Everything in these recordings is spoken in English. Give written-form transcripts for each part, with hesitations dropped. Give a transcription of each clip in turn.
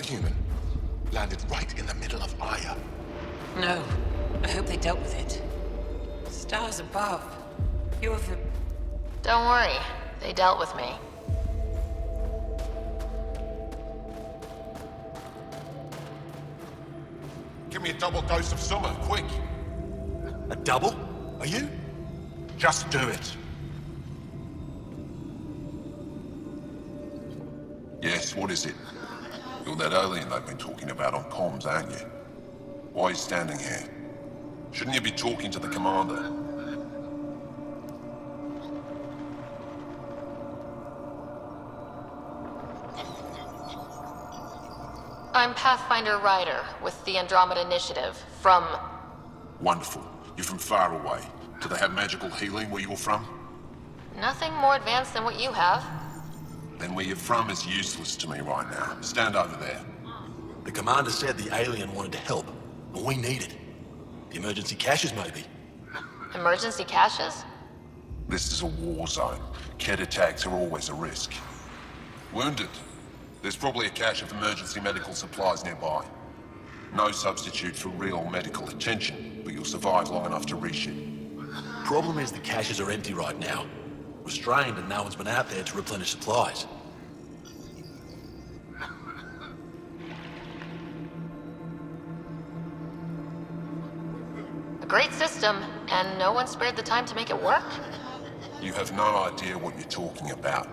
human. Landed right in the middle of Aya. No. I hope they dealt with it. Stars above. You're the... Don't worry. They dealt with me. Give me a double dose of summer, quick. A double? Are you? Just do it. Yes, what is it? You're that alien they've been talking about on comms, aren't you? Why are you standing here? Shouldn't you be talking to the commander? I'm Pathfinder Ryder with the Andromeda Initiative from... Wonderful. You're from far away. Do they have magical healing where you're from? Nothing more advanced than what you have. Then where you're from is useless to me right now. Stand over there. The commander said the alien wanted to help, but we need it. The emergency caches, maybe. Emergency caches? This is a war zone. Kett attacks are always a risk. Wounded? There's probably a cache of emergency medical supplies nearby. No substitute for real medical attention, but you'll survive long enough to reach it. Problem is the caches are empty right now. Restrained and no one's been out there to replenish supplies. A great system, and no one spared the time to make it work? You have no idea what you're talking about,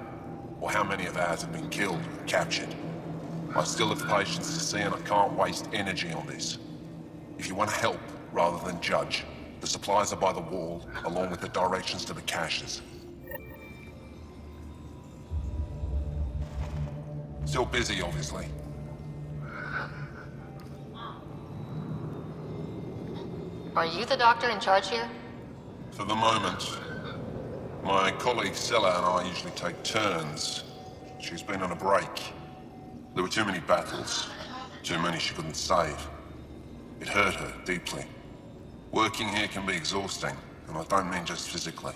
or how many of ours have been killed or captured. I still have patience to see, and I can't waste energy on this. If you want to help, rather than judge, the supplies are by the wall, along with the directions to the caches. Still busy, obviously. Are you the doctor in charge here? For the moment, my colleague Sella and I usually take turns. She's been on a break. There were too many battles. Too many she couldn't save. It hurt her deeply. Working here can be exhausting, and I don't mean just physically.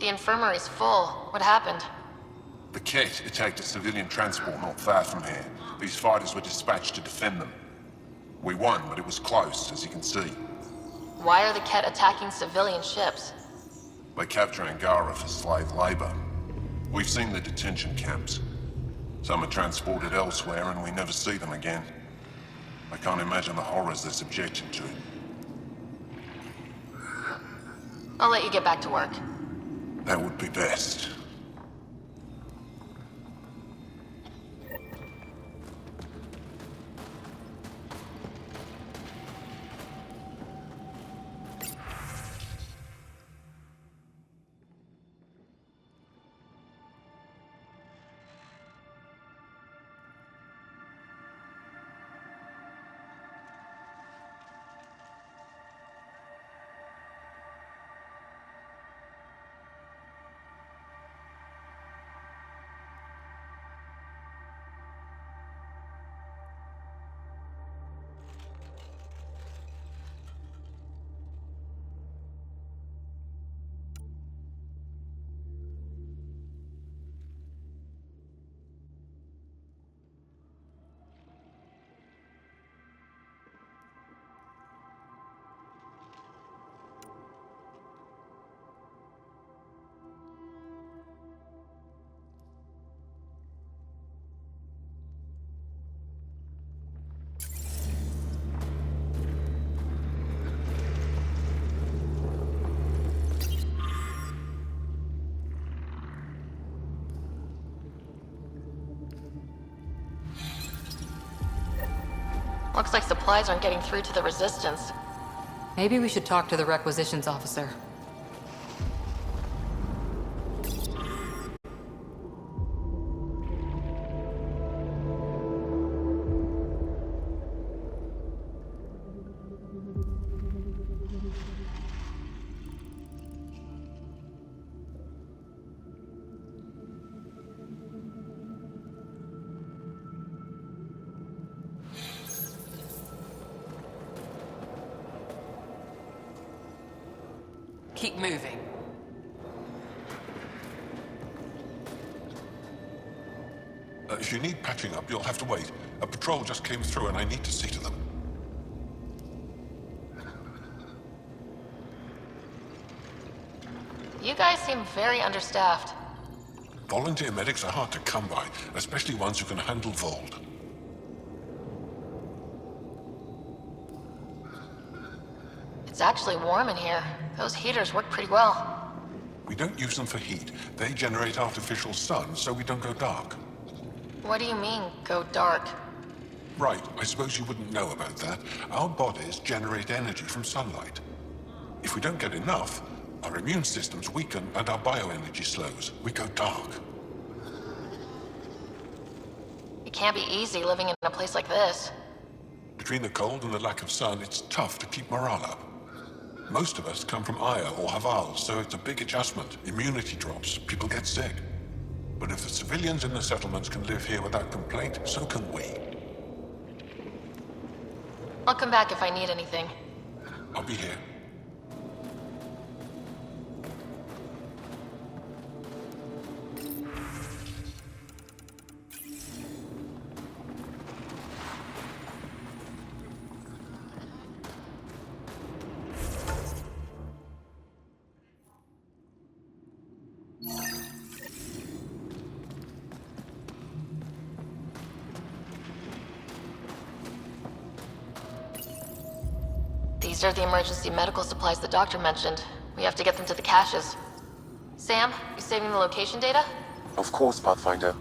The infirmary's full. What happened? The Kett attacked a civilian transport not far from here. These fighters were dispatched to defend them. We won, but it was close, as you can see. Why are the Kett attacking civilian ships? They capture Angara for slave labor. We've seen the detention camps. Some are transported elsewhere, and we never see them again. I can't imagine the horrors they're subjected to. I'll let you get back to work. That would be best. Looks like supplies aren't getting through to the Resistance. Maybe we should talk to the requisitions officer. Keep moving. If you need patching up, you'll have to wait. A patrol just came through and I need to see to them. You guys seem very understaffed. Volunteer medics are hard to come by, especially ones who can handle Vold. It's actually warm in here. Those heaters work pretty well. We don't use them for heat. They generate artificial sun, so we don't go dark. What do you mean, go dark? Right, I suppose you wouldn't know about that. Our bodies generate energy from sunlight. If we don't get enough, our immune systems weaken and our bioenergy slows. We go dark. It can't be easy living in a place like this. Between the cold and the lack of sun, it's tough to keep morale up. Most of us come from Aya or Haval, so it's a big adjustment. Immunity drops, people get sick. But if the civilians in the settlements can live here without complaint, so can we. I'll come back if I need anything. I'll be here. These are the emergency medical supplies the doctor mentioned. We have to get them to the caches. Sam, you saving the location data? Of course, Pathfinder.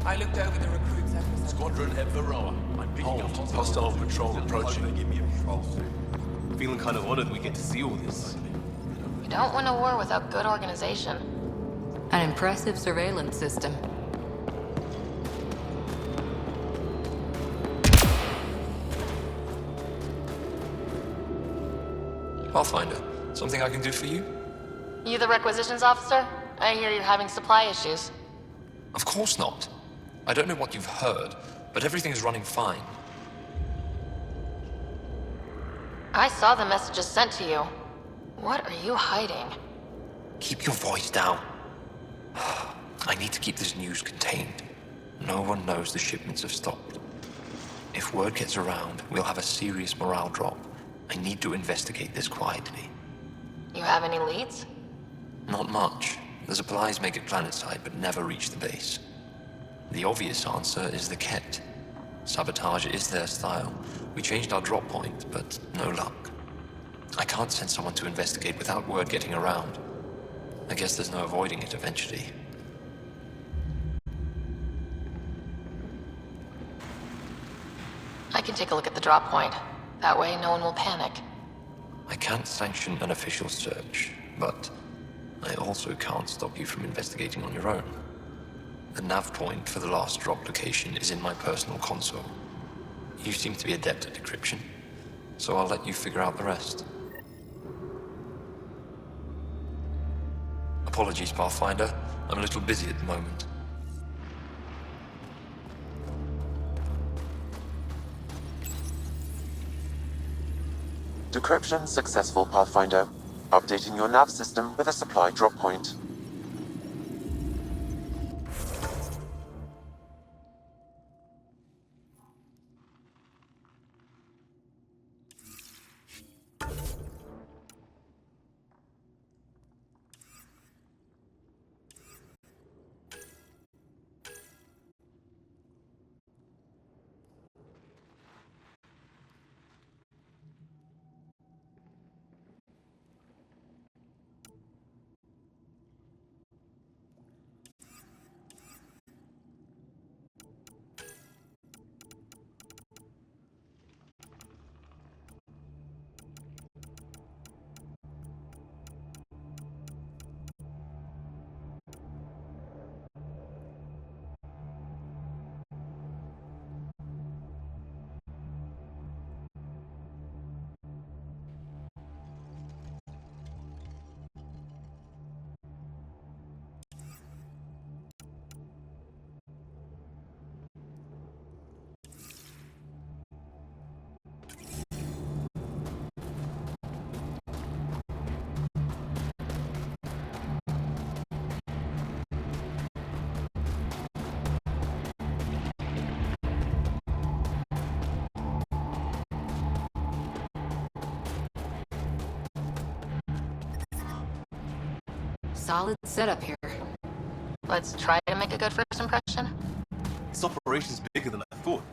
I looked over the recruits. Squadron at Varroa. I'm picking up Hostile patrol approaching. Give me a patrol. Feeling kind of honored we get to see all this. You don't win a war without good organization. An impressive surveillance system. Pathfinder, something I can do for you? You the requisitions officer? I hear you're having supply issues. Of course not. I don't know what you've heard, but everything's running fine. I saw the messages sent to you. What are you hiding? Keep your voice down. I need to keep this news contained. No one knows the shipments have stopped. If word gets around, we'll have a serious morale drop. I need to investigate this quietly. You have any leads? Not much. The supplies make it planetside, but never reach the base. The obvious answer is the Ket. Sabotage is their style. We changed our drop point, but no luck. I can't send someone to investigate without word getting around. I guess there's no avoiding it eventually. I can take a look at the drop point. That way, no one will panic. I can't sanction an official search, but I also can't stop you from investigating on your own. The nav point for the last drop location is in my personal console. You seem to be adept at decryption, so I'll let you figure out the rest. Apologies, Pathfinder. I'm a little busy at the moment. Decryption successful, Pathfinder. Updating your nav system with a supply drop point. Solid setup here. Let's try to make a good first impression. This operation's bigger than I thought.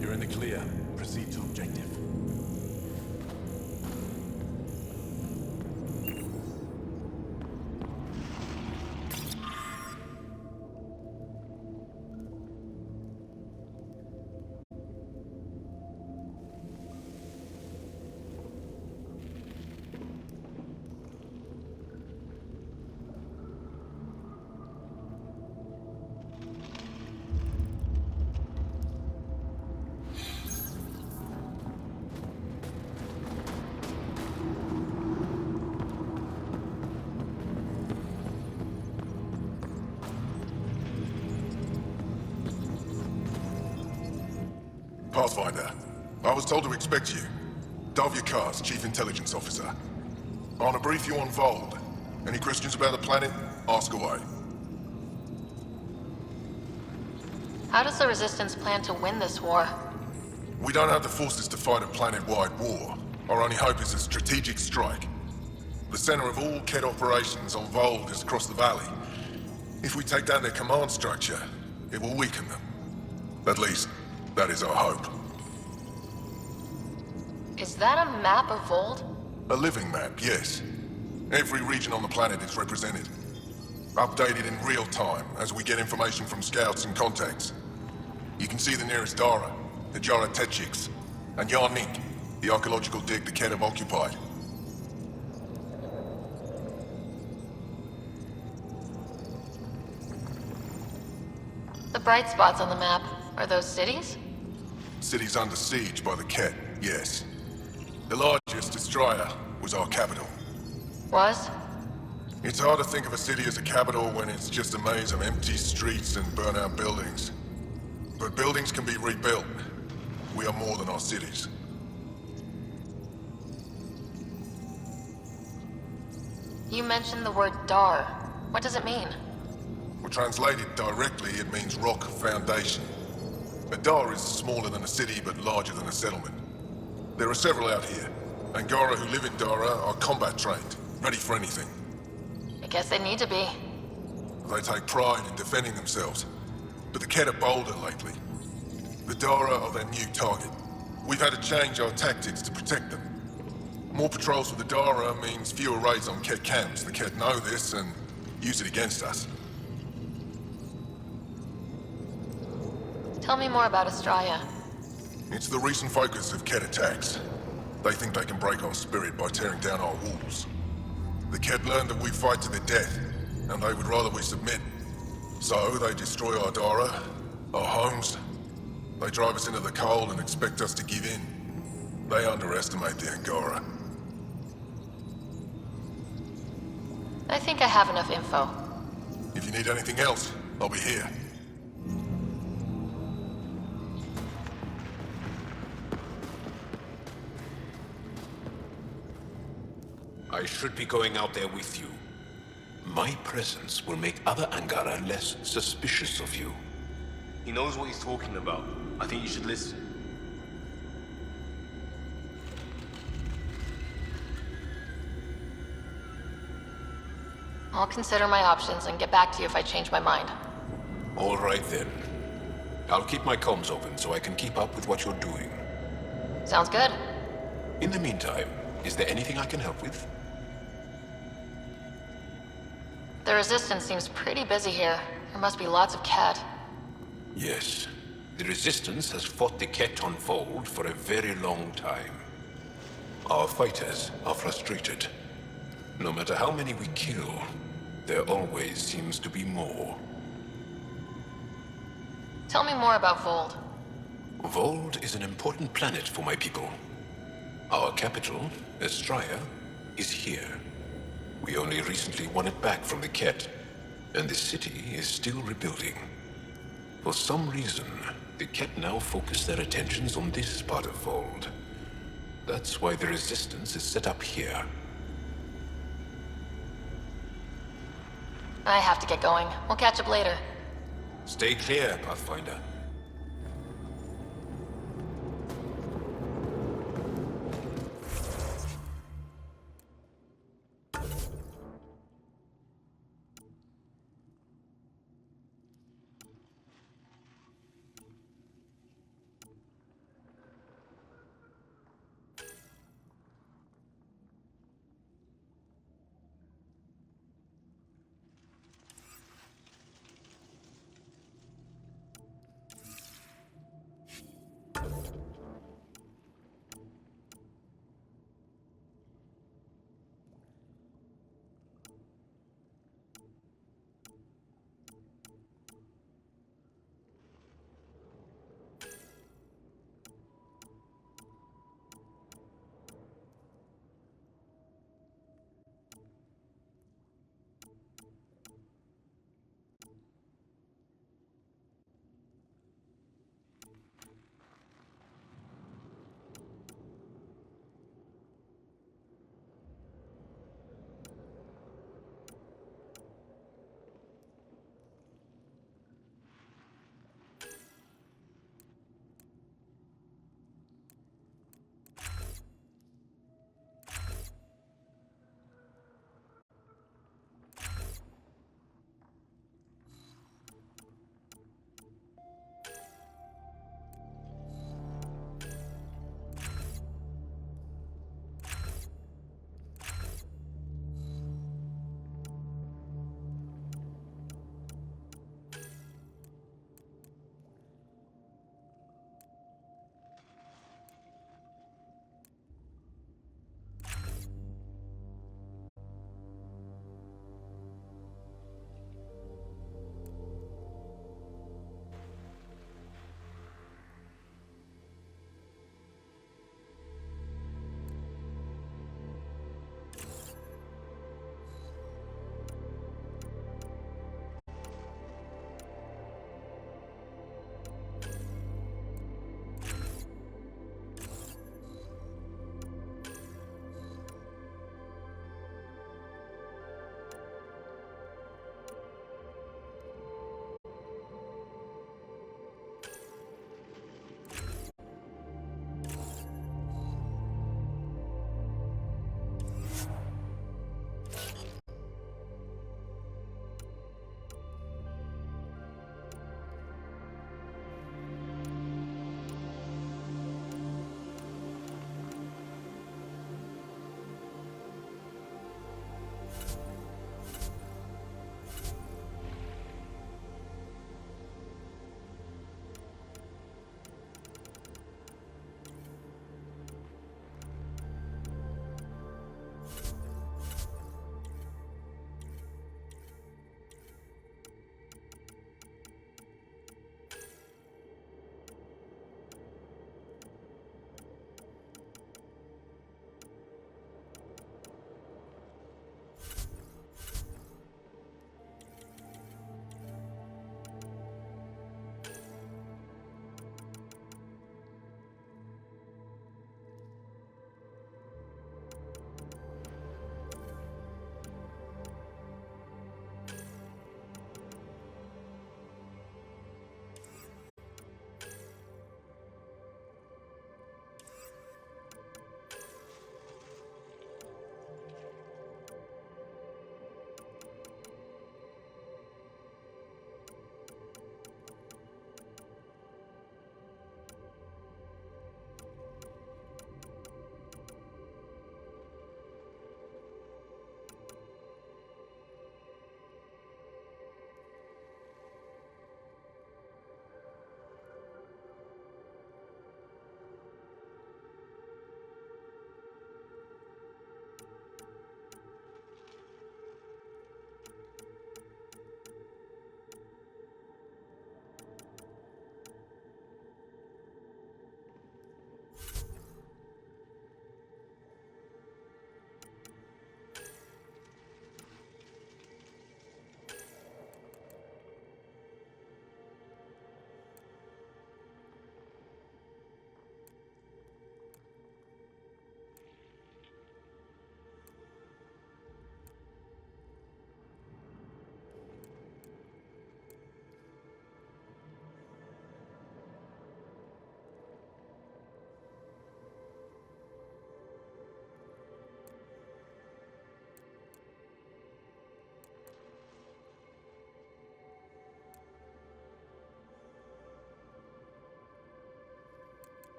You're in the clear. Proceed to objective. Pathfinder, I was told to expect you. Dove your cars, Chief Intelligence Officer. I want to brief you on Vold. Any questions about the planet? Ask away. How does the Resistance plan to win this war? We don't have the forces to fight a planet-wide war. Our only hope is a strategic strike. The center of all KED operations on Vold is across the valley. If we take down their command structure, it will weaken them. At least, that is our hope. Is that a map of Vold? A living map, yes. Every region on the planet is represented. Updated in real time as we get information from scouts and contacts. You can see the nearest Dara, the Jara Tetchiks, and Yarnik, the archaeological dig the KED have occupied. The bright spots on the map, are those cities? Cities under siege by the KED, yes. The largest, Destroyer, was our capital. Was? It's hard to think of a city as a capital when it's just a maze of empty streets and burnt-out buildings. But buildings can be rebuilt. We are more than our cities. You mentioned the word Dar. What does it mean? Well, translated directly, it means rock foundation. A Dar is smaller than a city, but larger than a settlement. There are several out here. Angara who live in Dara are combat trained, ready for anything. I guess they need to be. They take pride in defending themselves. But the KED are bolder lately. The Dara are their new target. We've had to change our tactics to protect them. More patrols with the Dara means fewer raids on KED camps. The KED know this and use it against us. Tell me more about Astraea. It's the recent focus of KED attacks. They think they can break our spirit by tearing down our walls. The KED learned that we fight to the death, and they would rather we submit. So they destroy our Dara, our homes. They drive us into the cold and expect us to give in. They underestimate the Angara. I think I have enough info. If you need anything else, I'll be here. I should be going out there with you. My presence will make other Angara less suspicious of you. He knows what he's talking about. I think you should listen. I'll consider my options and get back to you if I change my mind. All right then. I'll keep my comms open so I can keep up with what you're doing. Sounds good. In the meantime, is there anything I can help with? The Resistance seems pretty busy here. There must be lots of Ket. Yes. The Resistance has fought the Ket on Vold for a very long time. Our fighters are frustrated. No matter how many we kill, there always seems to be more. Tell me more about Vold. Vold is an important planet for my people. Our capital, Estraya, is here. We only recently won it back from the Ket, and the city is still rebuilding. For some reason, the Ket now focus their attentions on this part of Vold. That's why the Resistance is set up here. I have to get going. We'll catch up later. Stay clear, Pathfinder.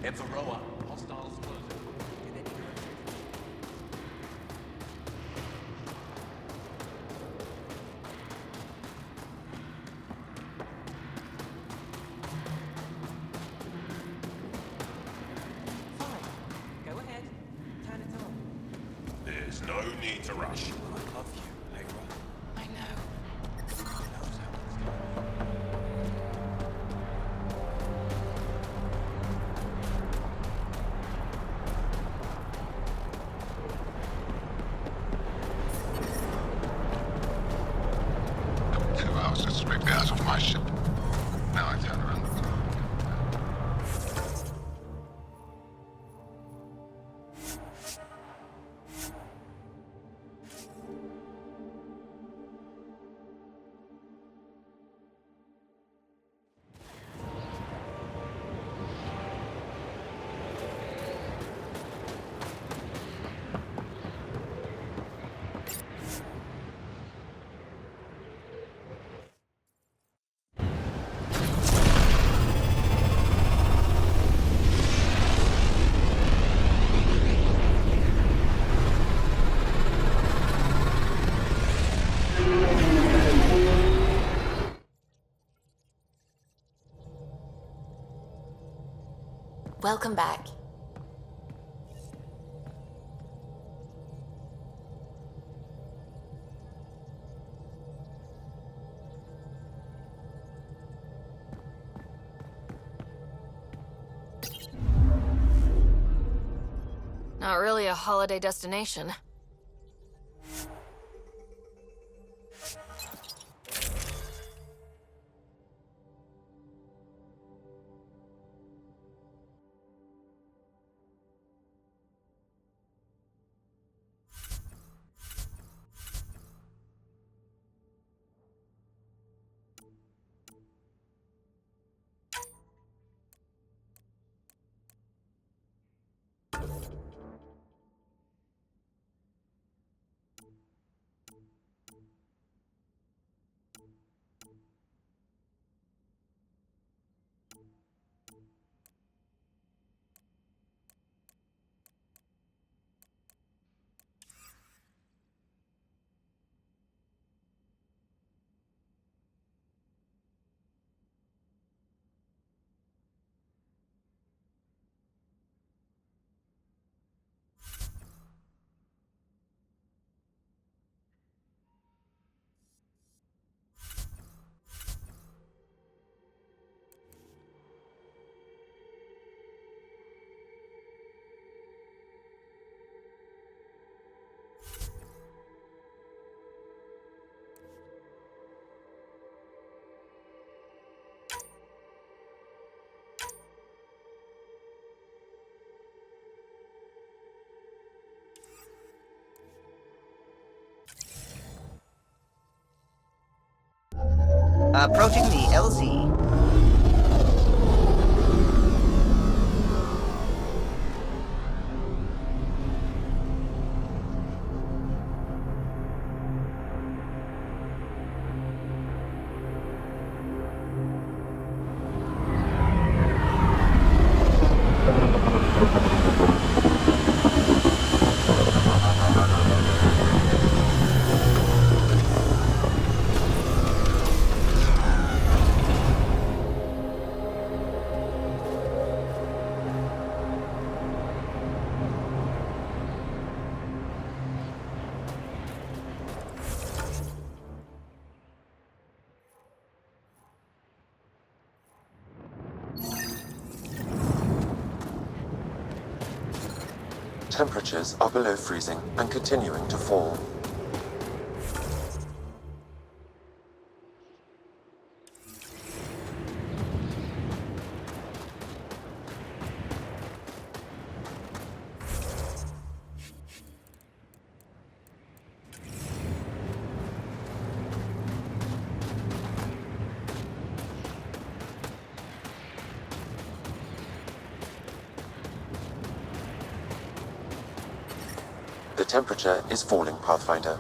Everoa, hostiles spotted. Fine. Go ahead. Turn it on. There's no need to rush. I love you, Layla. I know. God knows how it's going. Took 2 hours to strip the ass off my ship. Now I turn around. Welcome back. Not really a holiday destination. Approaching the LZ. Temperatures are below freezing and continuing to fall. The temperature is falling, Pathfinder.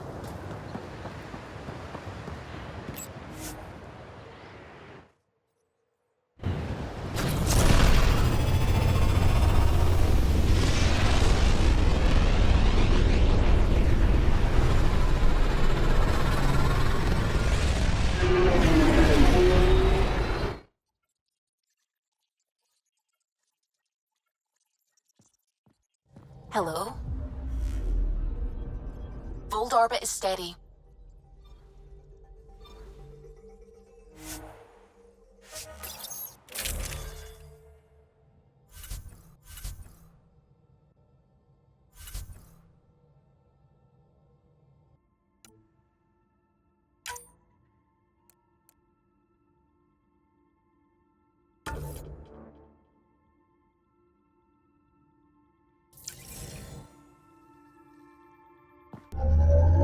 Hello? Fold orbit is steady.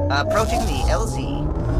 Approaching the LZ.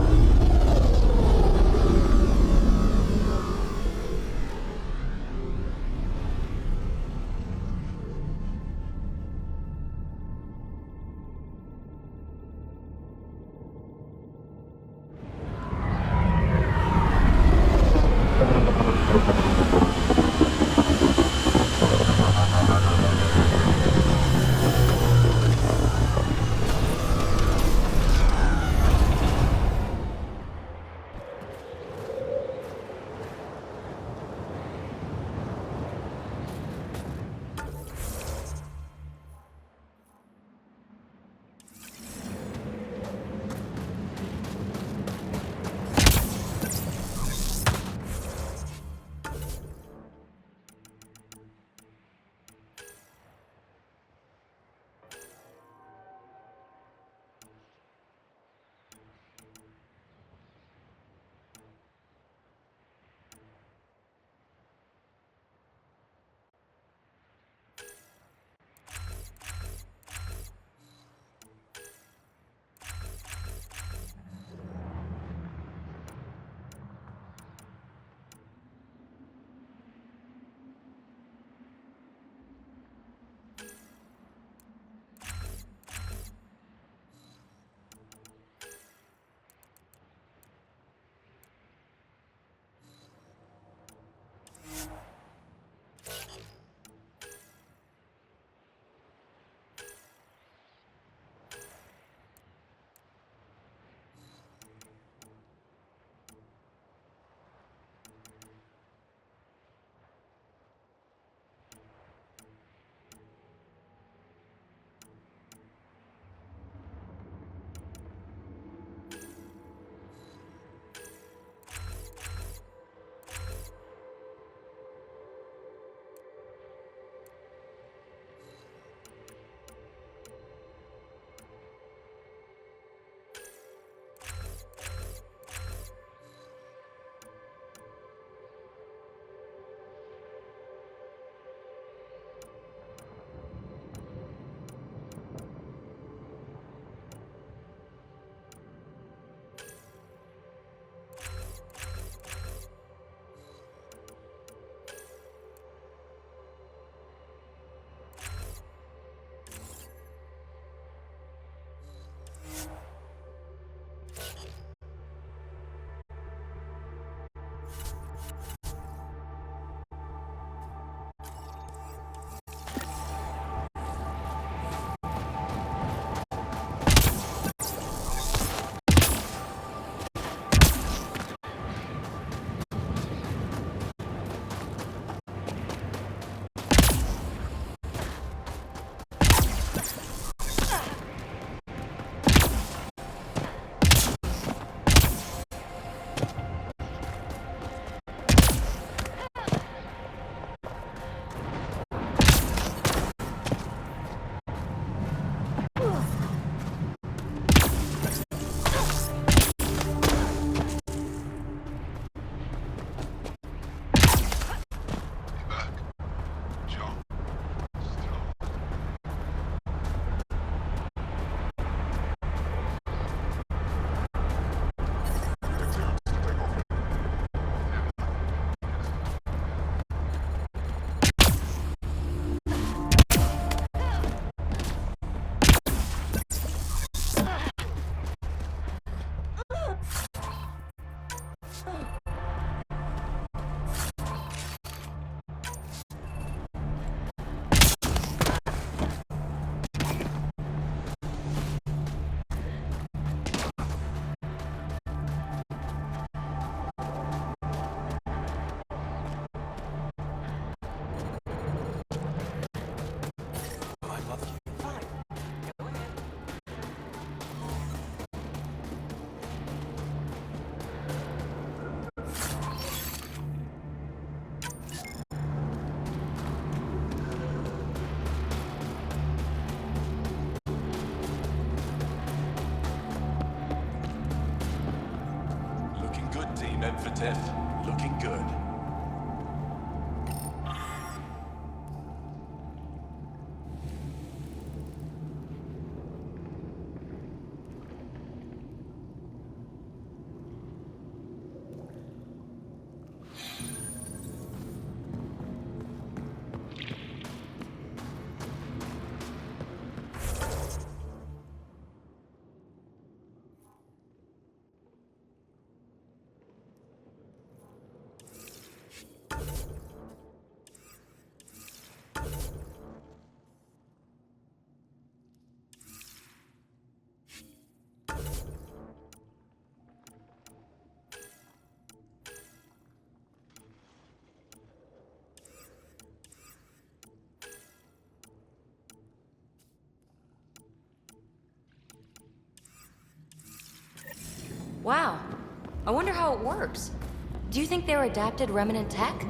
for death. Looking good. Wow. I wonder how it works. Do you think they're adapted remnant tech?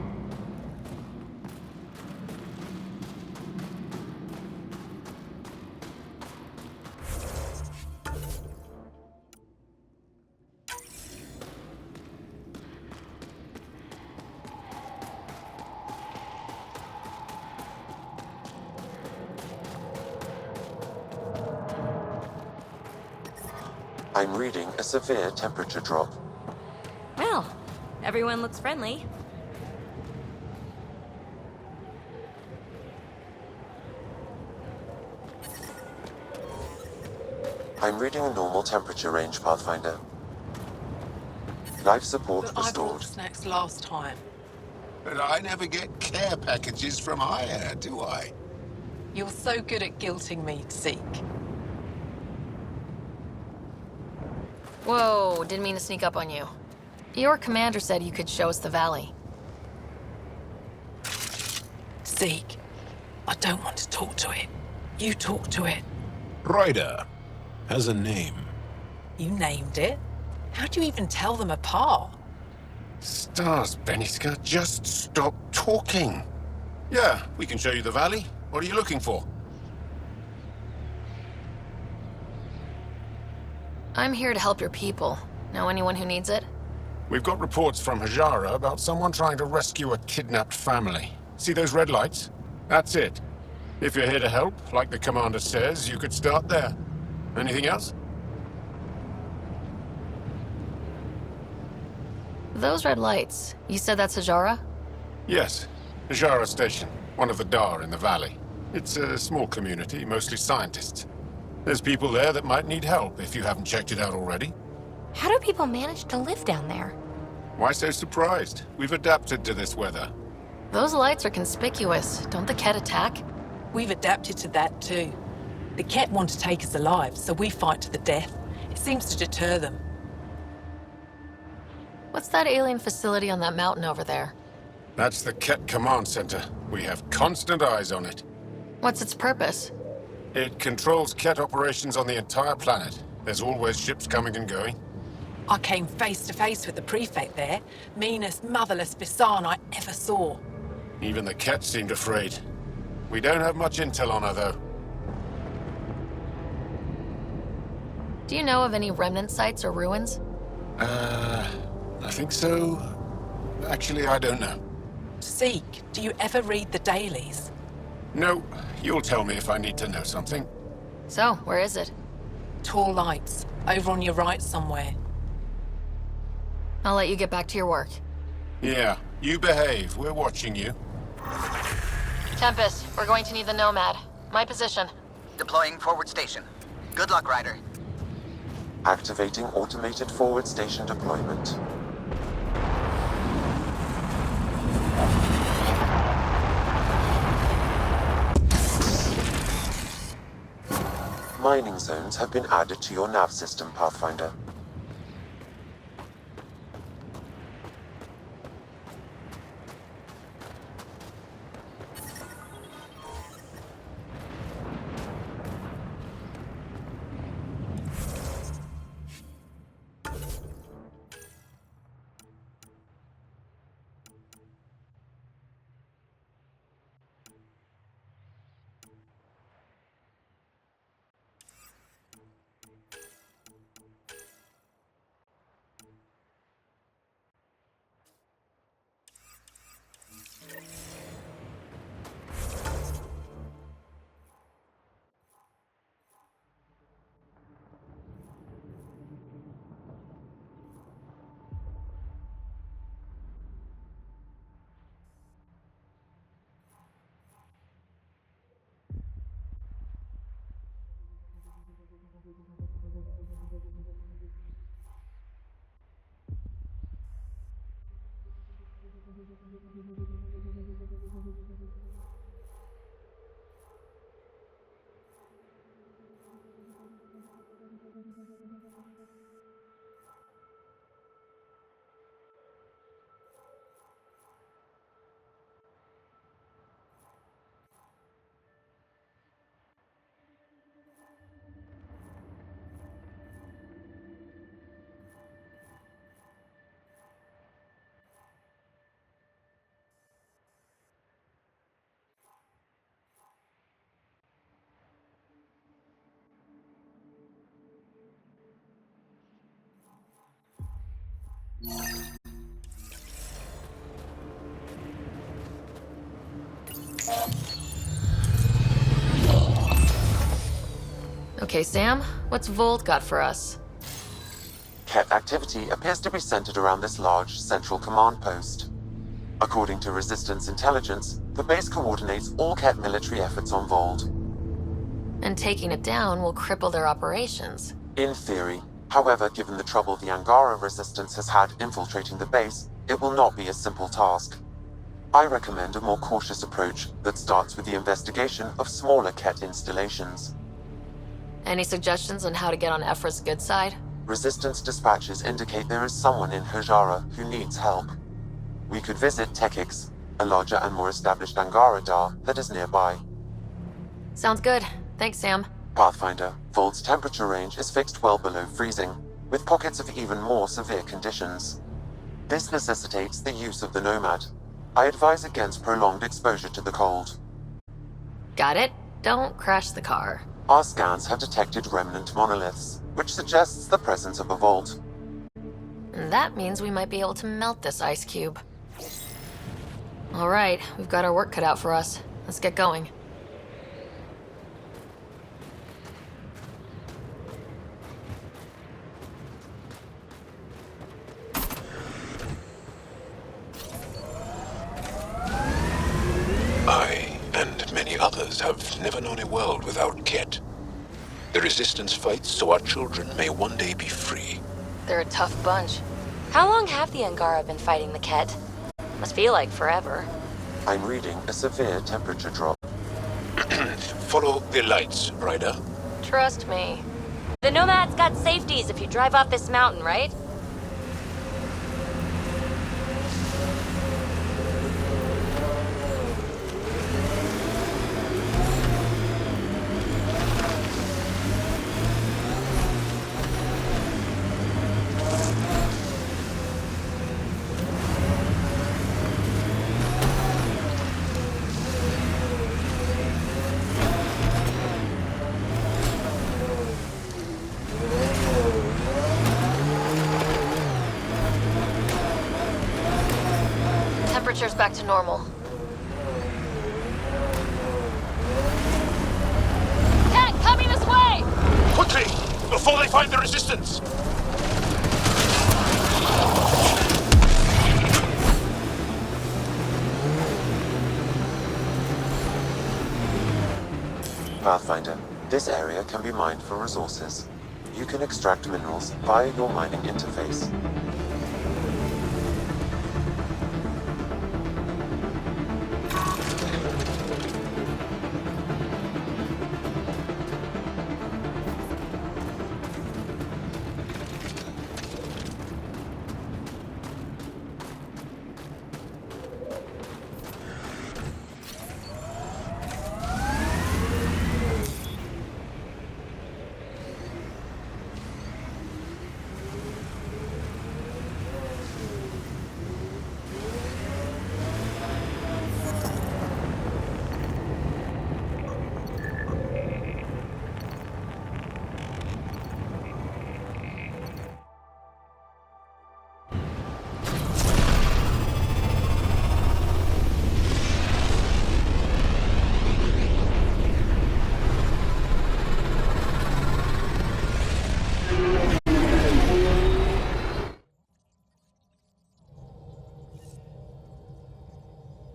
I'm reading a severe temperature drop. Well, everyone looks friendly. I'm reading a normal temperature range, Pathfinder. Life support But I restored. brought snacks last time. But I never get care packages from Aya, do I? You're so good at guilting me, Zeke. Whoa, didn't mean to sneak up on you. Your commander said you could show us the valley. Zeke, I don't want to talk to it. You talk to it. Ryder has a name. You named it. How do you even tell them apart? Stars, Beniska, just stop talking. Yeah, we can show you the valley. What are you looking for? I'm here to help your people. Know anyone who needs it? We've got reports from Hajara about someone trying to rescue a kidnapped family. See those red lights? That's it. If you're here to help, like the commander says, you could start there. Anything else? Those red lights, you said that's Hajara? Yes. Hajara Station, one of the Dar in the valley. It's a small community, mostly scientists. There's people there that might need help if you haven't checked it out already. How do people manage to live down there? Why so surprised? We've adapted to this weather. Those lights are conspicuous. Don't the Ket attack? We've adapted to that too. The Ket want to take us alive, so we fight to the death. It seems to deter them. What's that alien facility on that mountain over there? That's the Ket Command Center. We have constant eyes on it. What's its purpose? It controls Ket operations on the entire planet. There's always ships coming and going. I came face to face with the prefect there. Meanest, motherless Bisan I ever saw. Even the Ket seemed afraid. We don't have much intel on her, though. Do you know of any remnant sites or ruins? I think so. Actually, I don't know. Zeke, do you ever read the dailies? No, you'll tell me if I need to know something. So, where is it? Tall lights, over on your right somewhere. I'll let you get back to your work. Yeah, you behave. We're watching you. Tempest, we're going to need the Nomad. My position. Deploying forward station. Good luck, Ryder. Activating automated forward station deployment. Mining zones have been added to your nav system, Pathfinder. Okay, Sam, what's Vold got for us? Ket activity appears to be centered around this large central command post. According to Resistance intelligence, the base coordinates all Ket military efforts on Vold. And taking it down will cripple their operations. In theory. However, given the trouble the Angara Resistance has had infiltrating the base, it will not be a simple task. I recommend a more cautious approach that starts with the investigation of smaller Ket installations. Any suggestions on how to get on Ephra's good side? Resistance dispatches indicate there is someone in Hajara who needs help. We could visit Tekix, a larger and more established Angara Dar that is nearby. Sounds good. Thanks, Sam. Pathfinder, Vold's temperature range is fixed well below freezing, with pockets of even more severe conditions. This necessitates the use of the Nomad. I advise against prolonged exposure to the cold. Got it. Don't crash the car. Our scans have detected remnant monoliths, which suggests the presence of a vault. And that means we might be able to melt this ice cube. All right, we've got our work cut out for us. Let's get going. I, and many others, have never known a world without Ket. The Resistance fights so our children may one day be free. They're a tough bunch. How long have the Angara been fighting the Ket? Must feel like forever. I'm reading a severe temperature drop. Follow the lights, Ryder. Trust me. The Nomad's got safeties if you drive off this mountain, right? Temperature's back to normal. Ket, coming this way! Quickly! Before they find the Resistance! Pathfinder, this area can be mined for resources. You can extract minerals via your mining interface.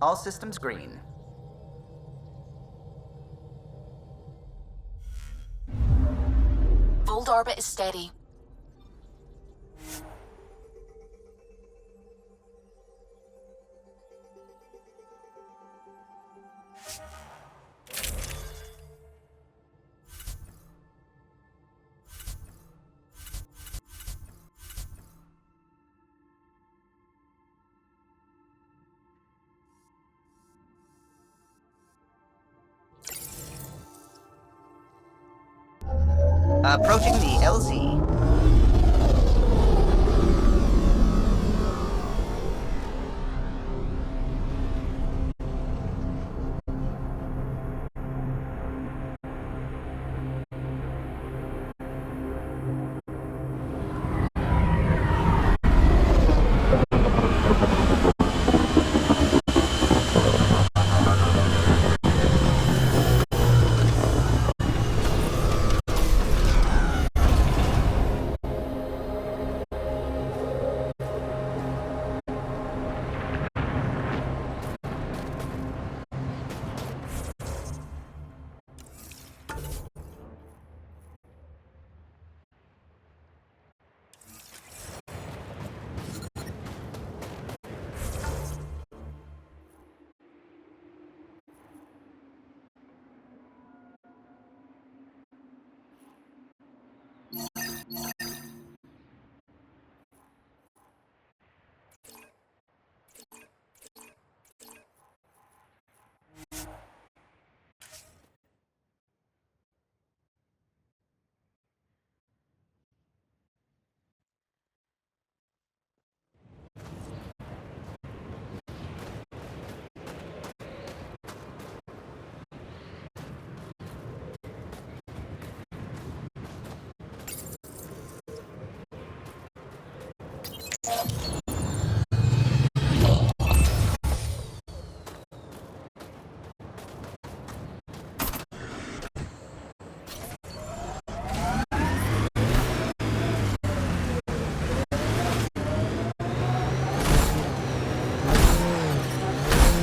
All systems green. Vold orbit is steady. Approaching the LZ.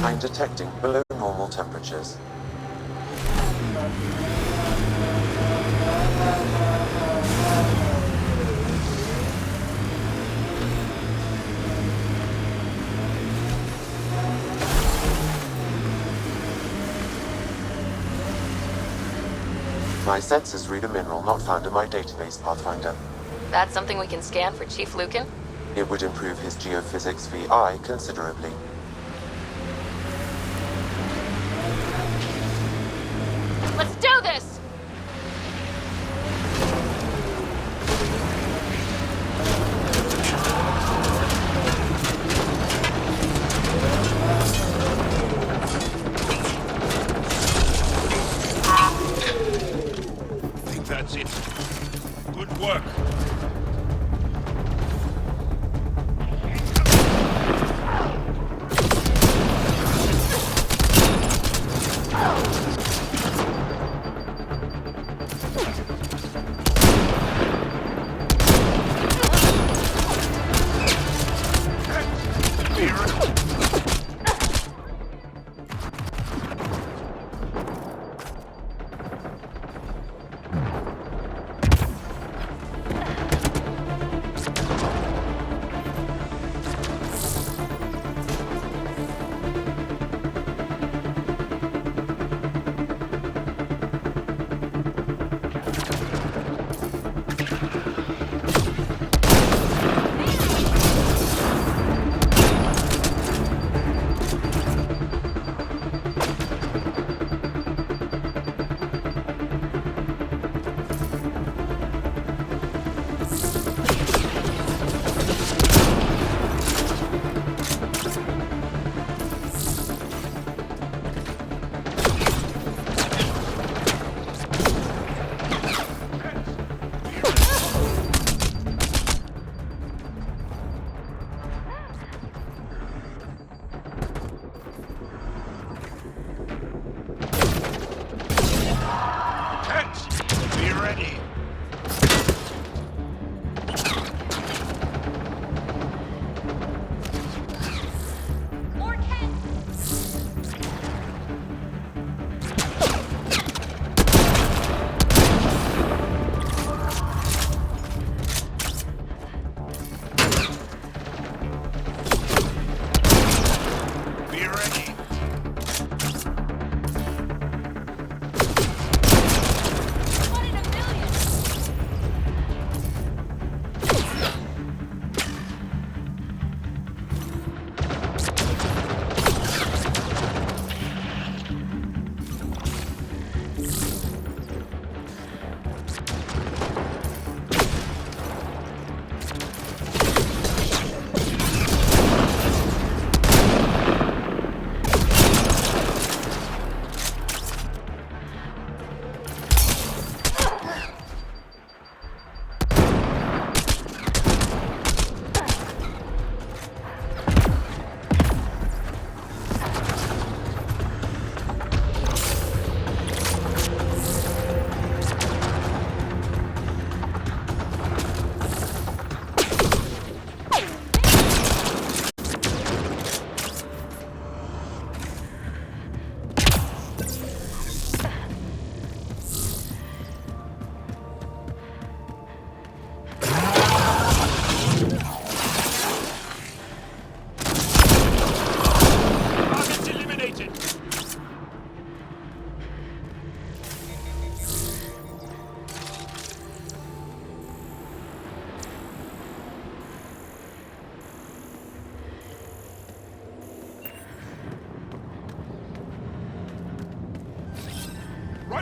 I'm detecting below normal temperatures. My sensors read a mineral not found in my database, Pathfinder. That's something we can scan for Chief Lucan? It would improve his geophysics VI considerably. Let's do this! I think that's it. Good work.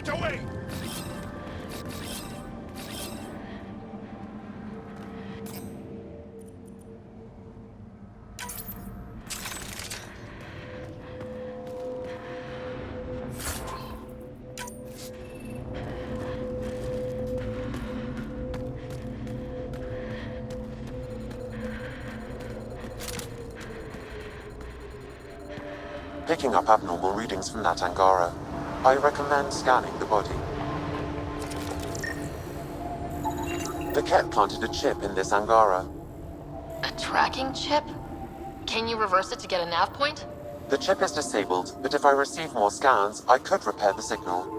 Get away! Picking up abnormal readings from that Angara. I recommend scanning the body. The Ket planted a chip in this Angara. A tracking chip? Can you reverse it to get a nav point? The chip is disabled, but if I receive more scans, I could repair the signal.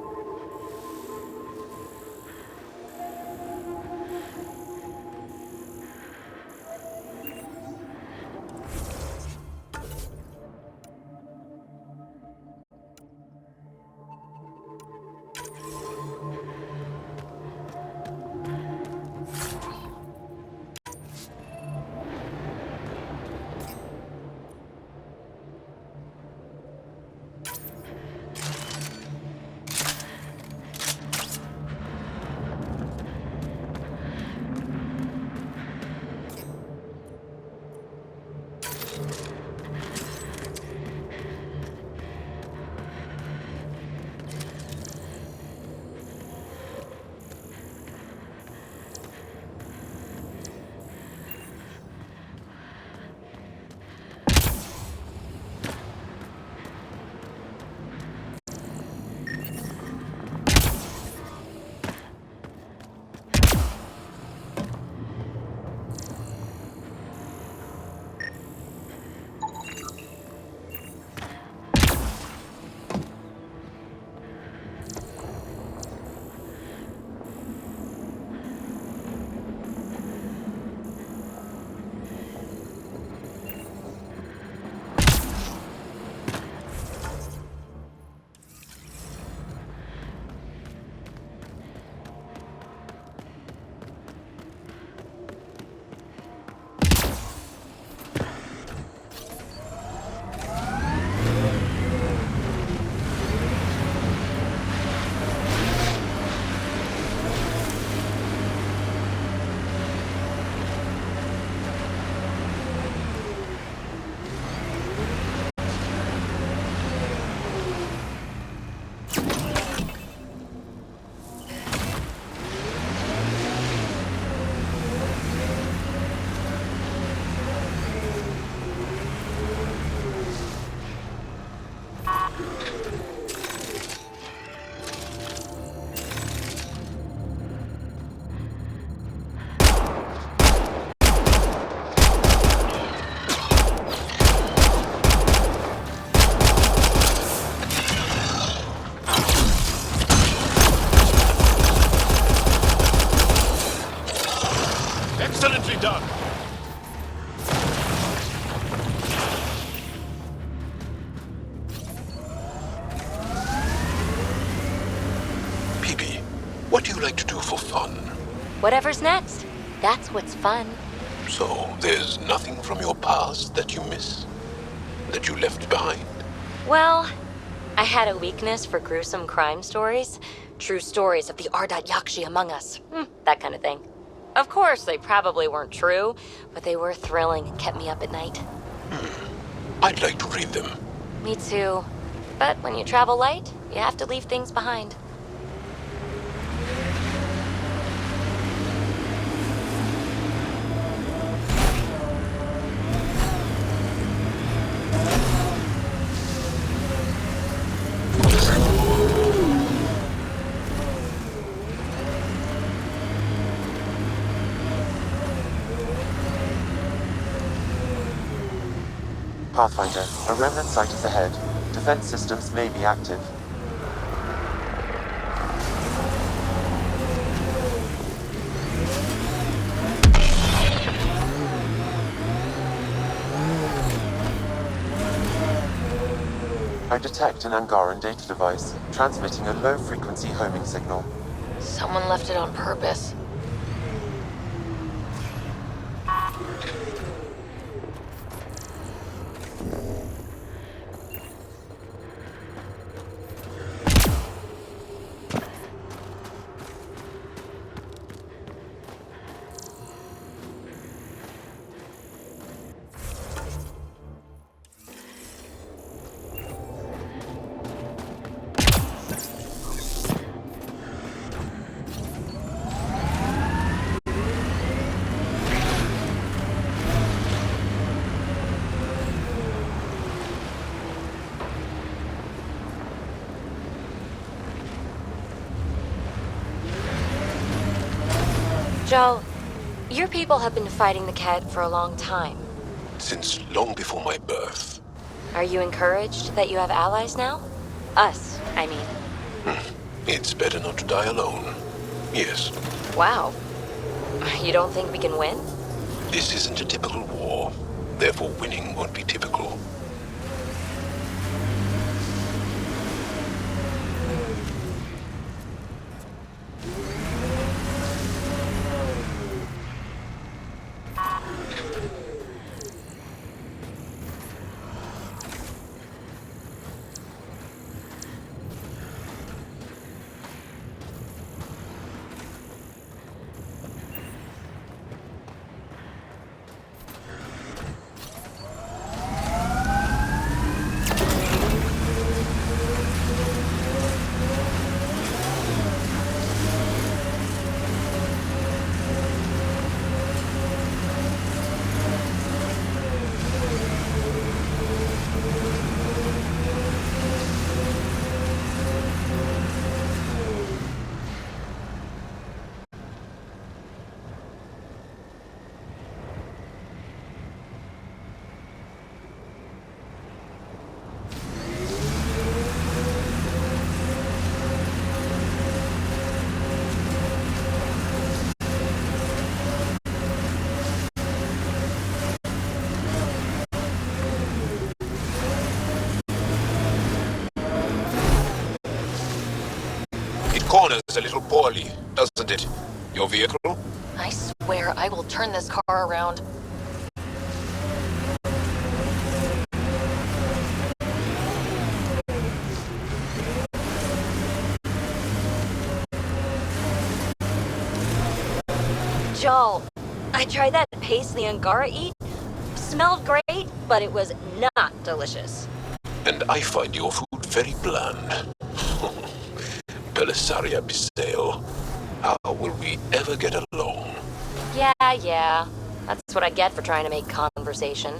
Excellently done. Peepee, what do you like to do for fun? Whatever's next. That's what's fun. So, there's nothing from your past that you miss? That you left behind? Well, I had a weakness for gruesome crime stories. True stories of the Ardat Yakshi among us. That kind of thing. Of course, they probably weren't true, but they were thrilling and kept me up at night. I'd like to read them. Me too. But when you travel light, you have to leave things behind. Pathfinder, a remnant site is ahead. Defense systems may be active. I detect an Angaran data device, transmitting a low-frequency homing signal. Someone left it on purpose. Joel, your people have been fighting the Ket for a long time. Since long before my birth. Are you encouraged that you have allies now? Us, I mean. It's better not to die alone. Yes. Wow. You don't think we can win? This isn't a typical war. Therefore, winning won't be typical. Corners a little poorly, doesn't it? Your vehicle? I swear I will turn this car around. Joel, I tried that paste the Angara eat. Smelled great, but it was not delicious. And I find your food very bland. Belisaria Bisale. How will we ever get along? Yeah. That's what I get for trying to make conversation.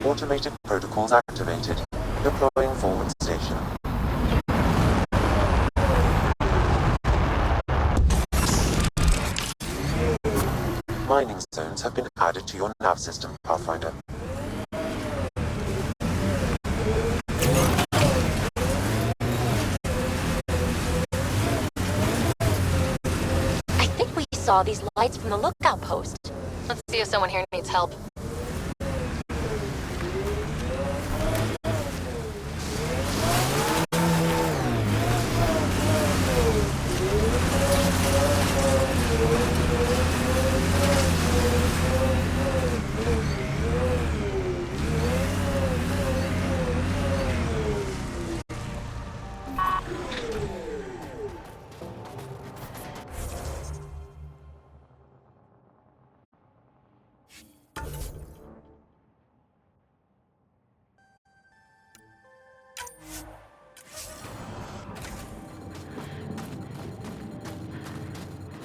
Automated protocols activated. Deploying forward station. Mining zones have been added to your nav system, Pathfinder. I think we saw these lights from the lookout post. Let's see if someone here needs help.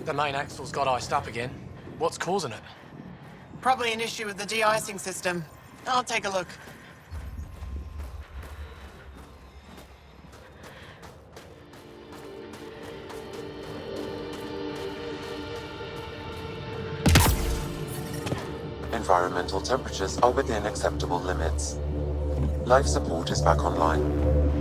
The main axle's got iced up again. What's causing it? Probably an issue with the de-icing system. I'll take a look. Environmental temperatures are within acceptable limits. Life support is back online.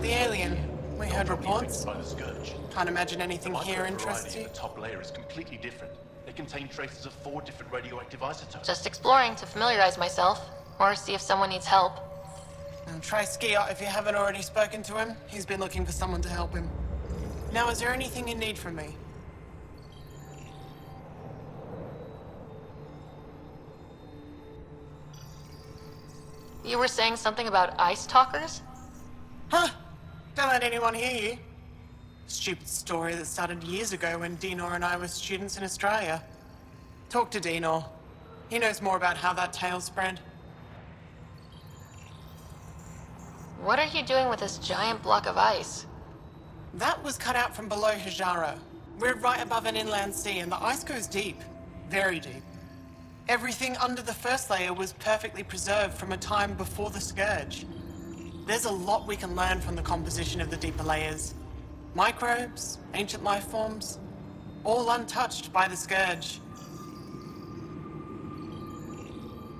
The alien. We heard reports. Can't imagine anything here interests you. The top layer is completely different. They contain traces of 4 different radioactive isotopes. Just exploring to familiarize myself, or see if someone needs help. And try Skiot if you haven't already spoken to him. He's been looking for someone to help him. Now, is there anything you need from me? You were saying something about ice talkers? Huh? Don't let anyone hear you. Stupid story that started years ago when Dinor and I were students in Australia. Talk to Dinor. He knows more about how that tale spread. What are you doing with this giant block of ice? That was cut out from below Hijara. We're right above an inland sea and the ice goes deep. Very deep. Everything under the first layer was perfectly preserved from a time before the Scourge. There's a lot we can learn from the composition of the deeper layers. Microbes, ancient life forms, all untouched by the Scourge.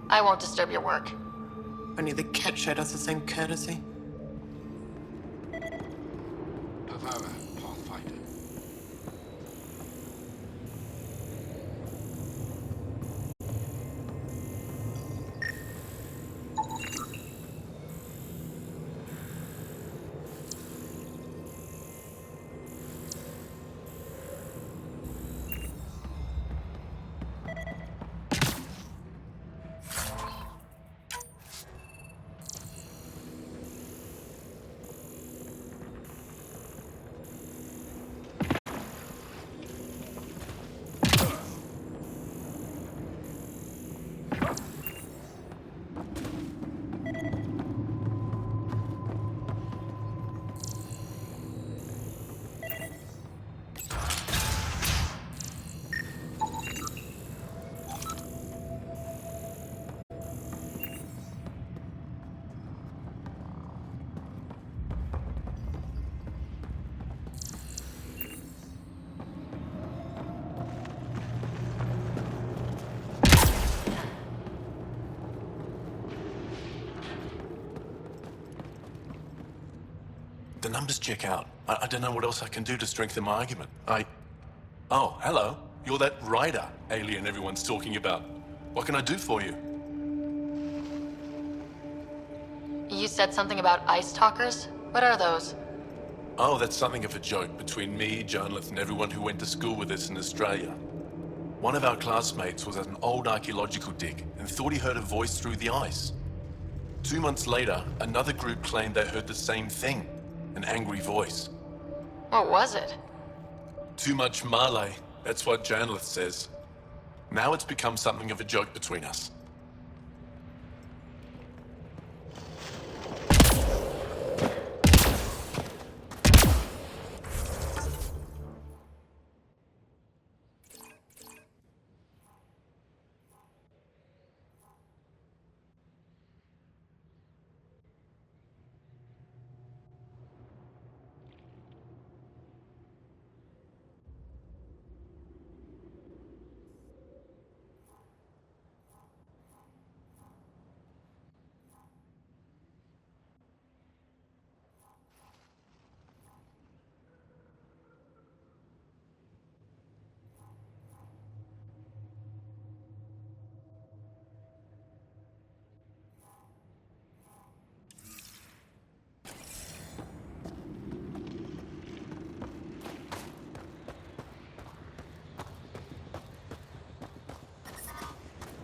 I won't disturb your work. Only the cat showed us the same courtesy. The numbers check out. I don't know what else I can do to strengthen my argument. Oh, hello. You're that rider alien everyone's talking about. What can I do for you? You said something about ice talkers? What are those? Oh, that's something of a joke between me, Jarnlith, and everyone who went to school with us in Australia. One of our classmates was at an old archaeological dig and thought he heard a voice through the ice. 2 months later, another group claimed they heard the same thing, an angry voice. What was it? Too much Malay, that's what Jarnlith says. Now it's become something of a joke between us.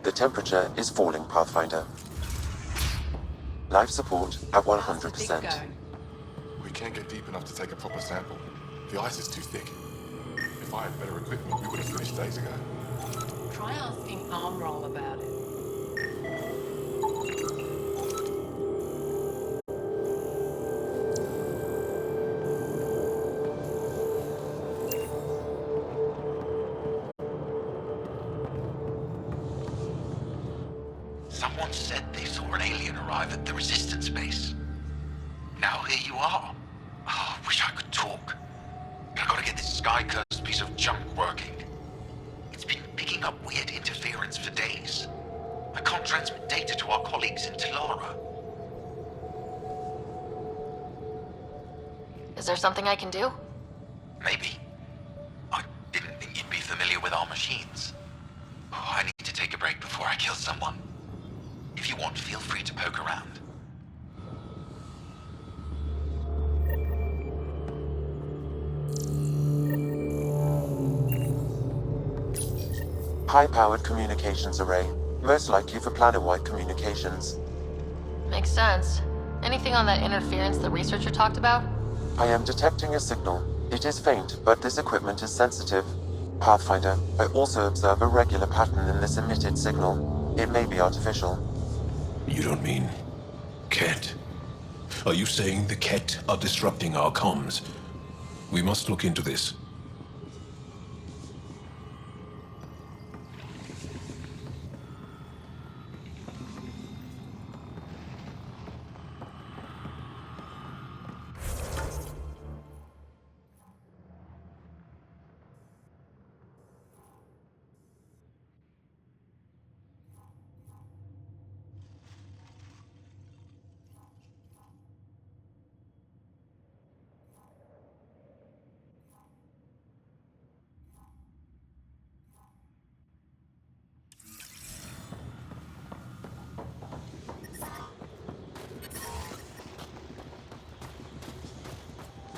The temperature is falling, Pathfinder. Life support at 100%. We can't get deep enough to take a proper sample. The ice is too thick. If I had better equipment, we would have finished days ago. Try asking Armroll about it. Someone said they saw an alien arrive at the Resistance base. Now here you are. Oh, wish I could talk. But I gotta get this sky-cursed piece of junk working. It's been picking up weird interference for days. I can't transmit data to our colleagues in Talara. Is there something I can do? Maybe. I didn't think you'd be familiar with our machines. Oh, I need to take a break before I kill someone. If you want, feel free to poke around. High-powered communications array, most likely for planet-wide communications. Makes sense. Anything on that interference the researcher talked about? I am detecting a signal. It is faint, but this equipment is sensitive. Pathfinder, I also observe a regular pattern in this emitted signal. It may be artificial. You don't mean... Ket? Are you saying the Ket are disrupting our comms? We must look into this.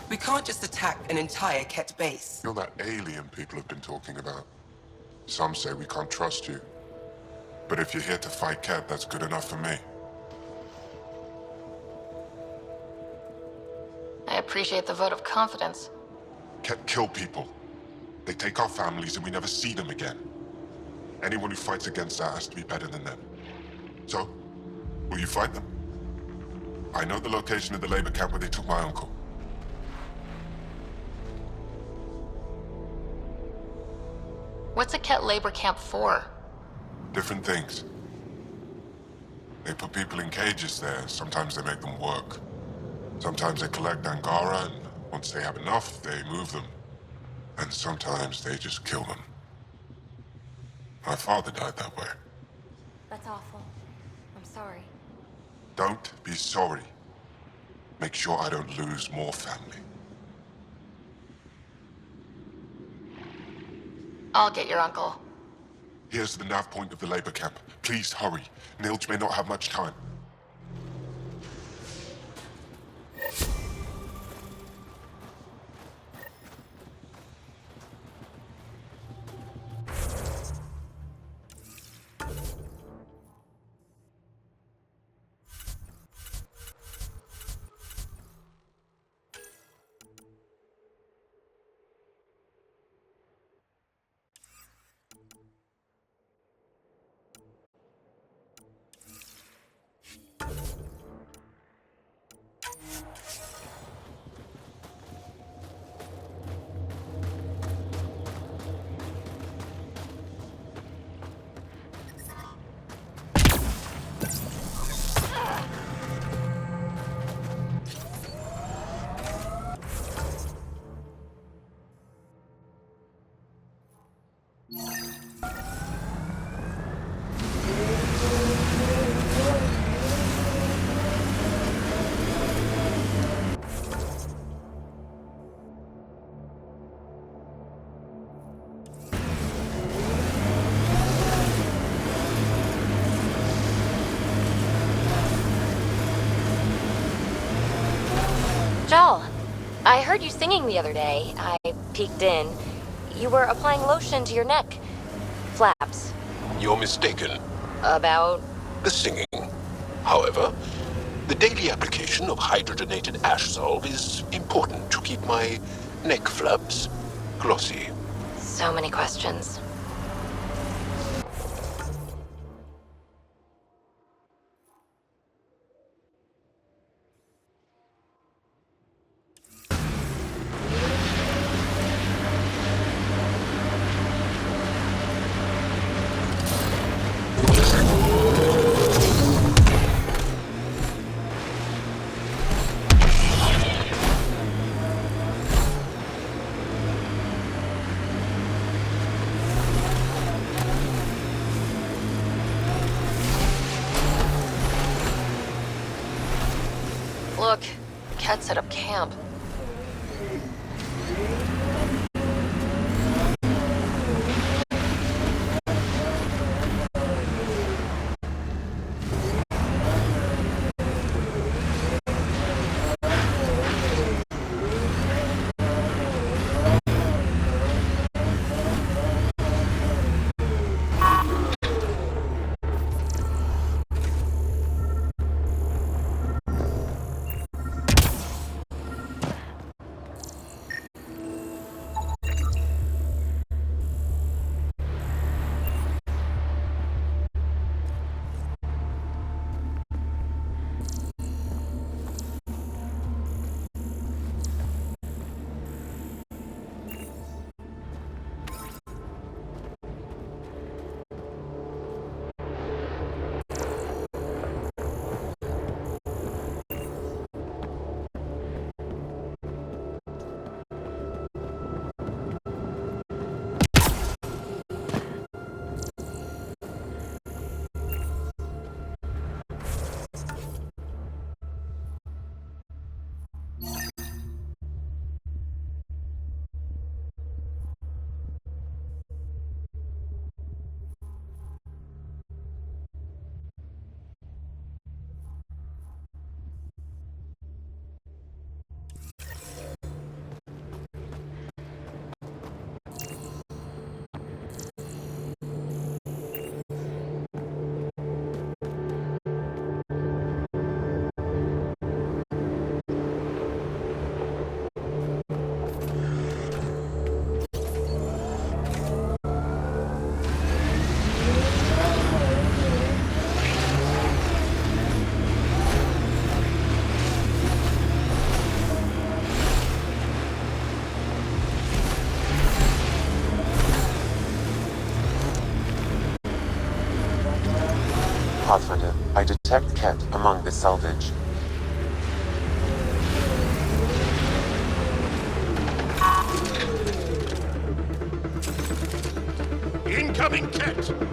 We can't just attack an entire Ket base. You're that alien people have been talking about. Some say we can't trust you. But if you're here to fight Ket, that's good enough for me. I appreciate the vote of confidence. Ket kill people. They take our families and we never see them again. Anyone who fights against that has to be better than them. So, will you fight them? I know the location of the labor camp where they took my uncle. What's a Ket labor camp for? Different things. They put people in cages there. Sometimes they make them work. Sometimes they collect Angara, and once they have enough, they move them. And sometimes they just kill them. My father died that way. That's awful. I'm sorry. Don't be sorry. Make sure I don't lose more family. I'll get your uncle. Here's the nav point of the labor camp. Please hurry. Nilj may not have much time. Jal, I heard you singing the other day. I peeked in. You were applying lotion to your neck. Flaps. You're mistaken. About? The singing. However, the daily application of hydrogenated ash salve is important to keep my neck flaps glossy. So many questions. Look, Ket set up camp. detect Ket among this salvage. Incoming Ket!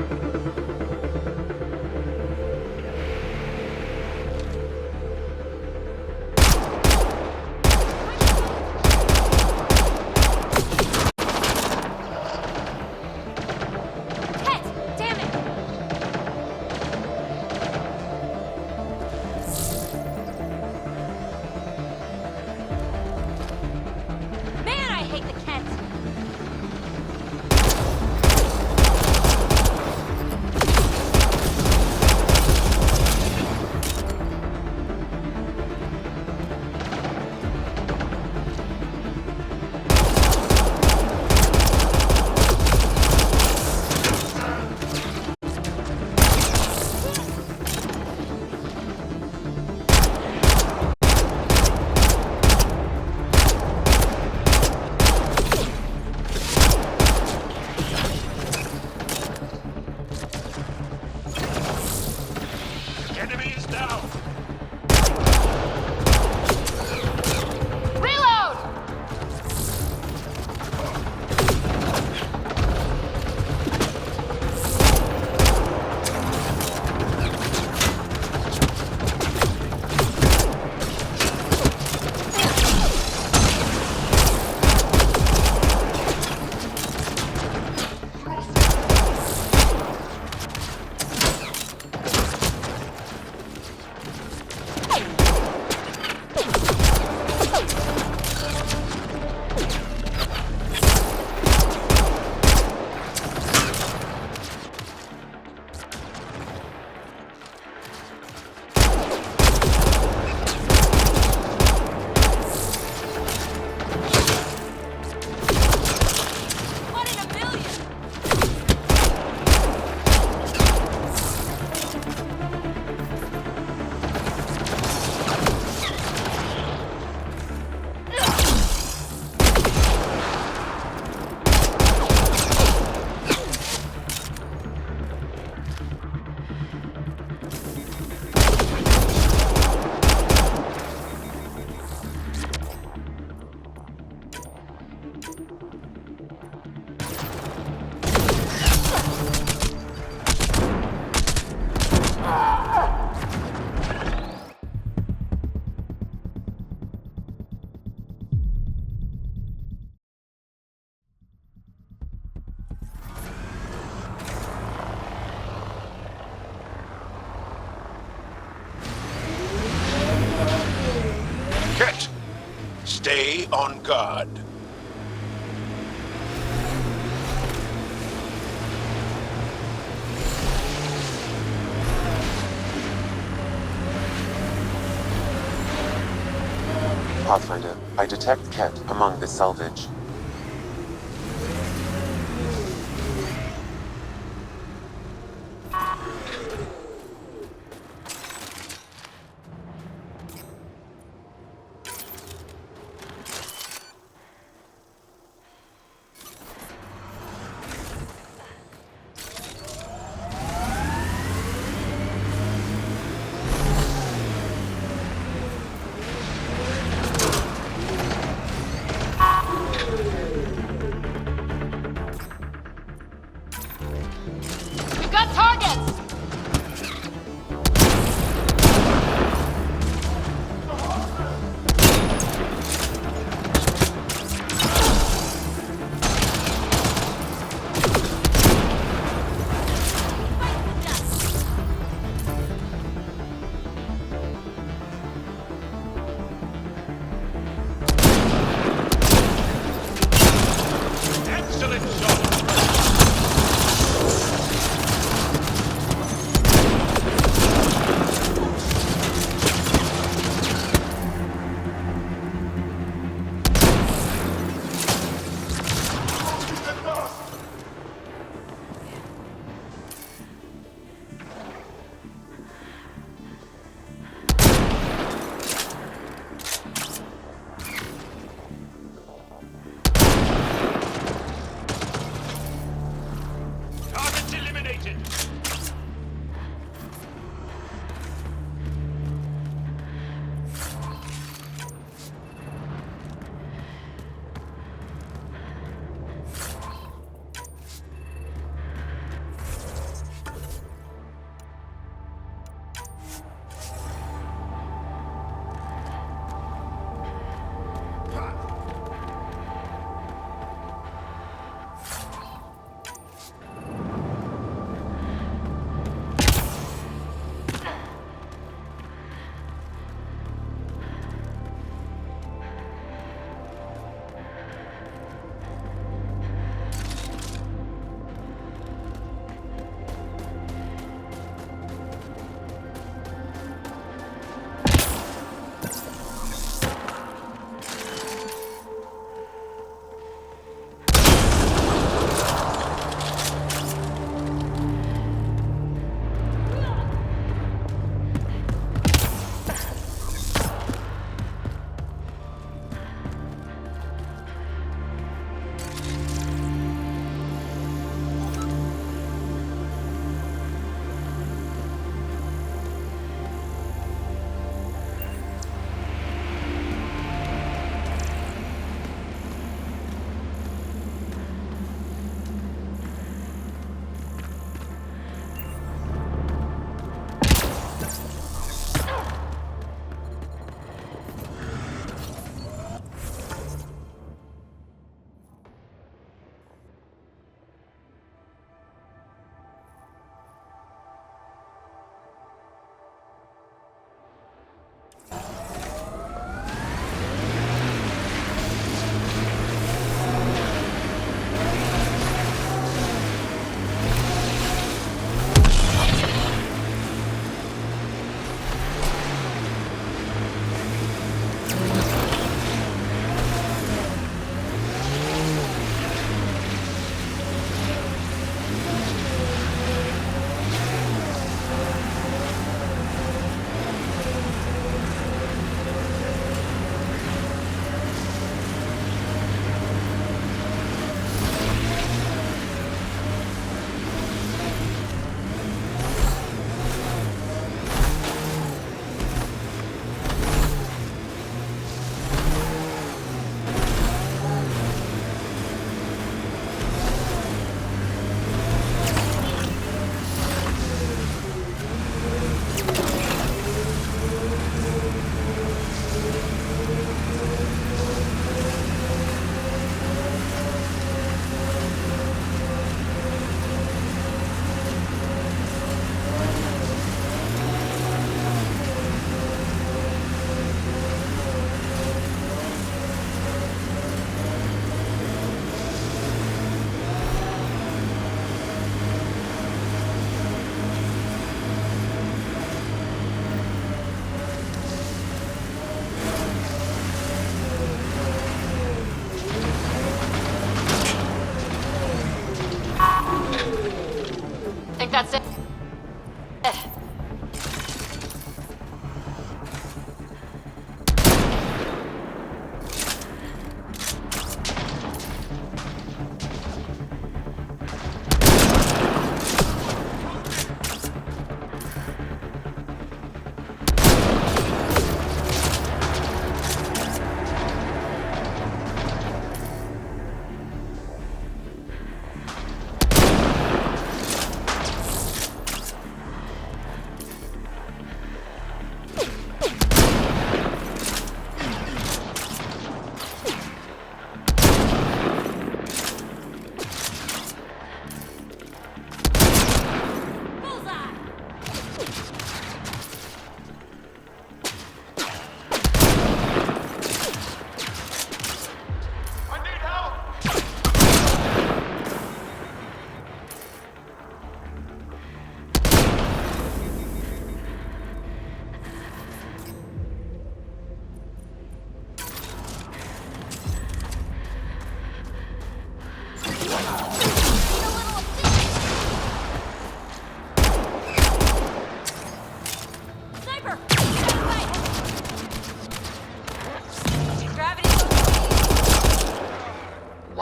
Stay on guard. Pathfinder, I detect Ket among this salvage.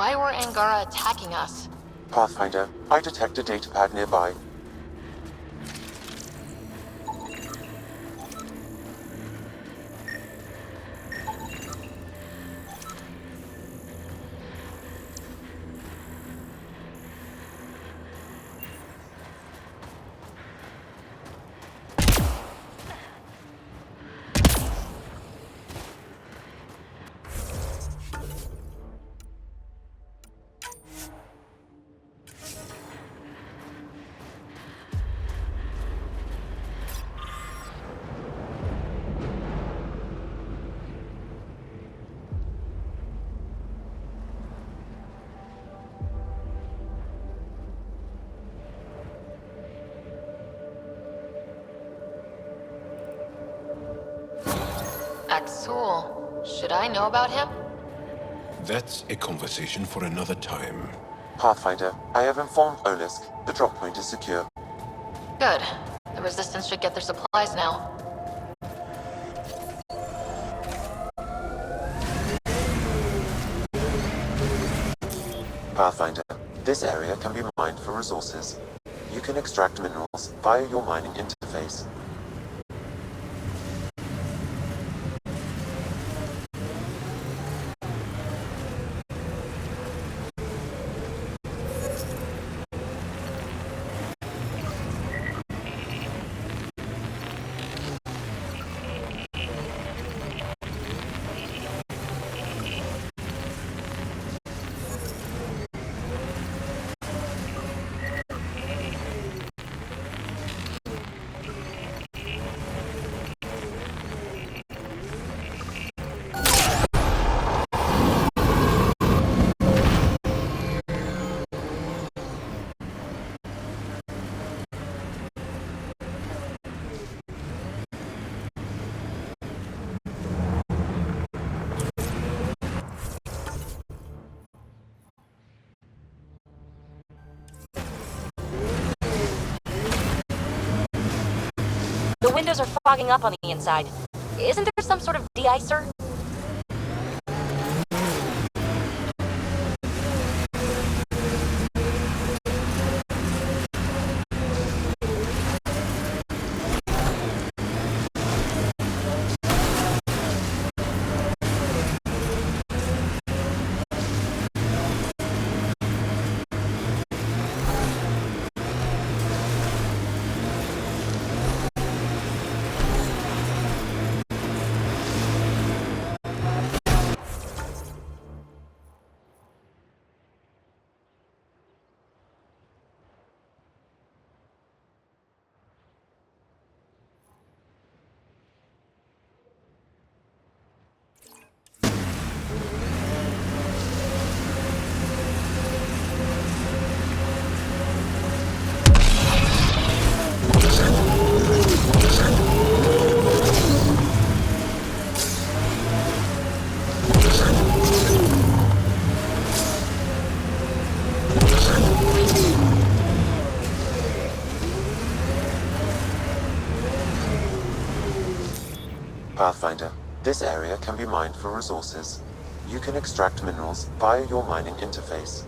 Why were Angara attacking us? Pathfinder, I detect a datapad nearby. Axul. Should I know about him? That's a conversation for another time. Pathfinder, I have informed Olisk. The drop point is secure. Good. The Resistance should get their supplies now. Pathfinder, this area can be mined for resources. You can extract minerals via your mining interface. The windows are fogging up on the inside. Isn't there some sort of de-icer? Pathfinder, this area can be mined for resources. You can extract minerals via your mining interface.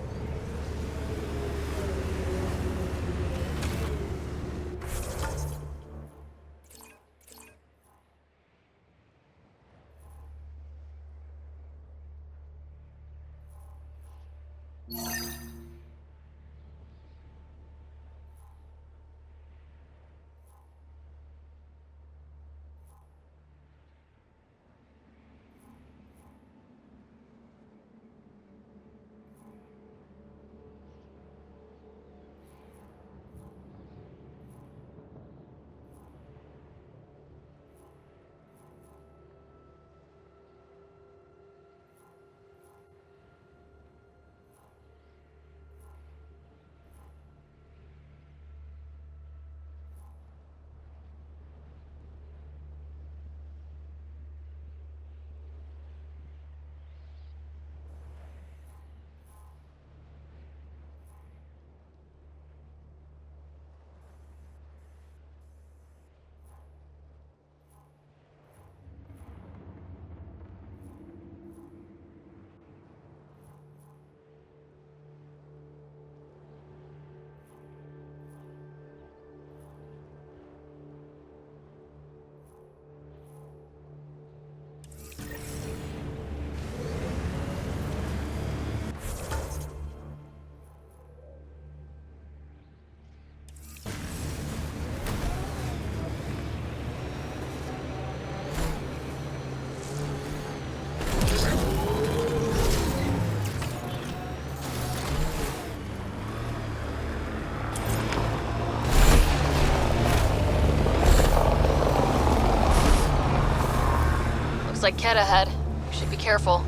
like Ket ahead. We should be careful.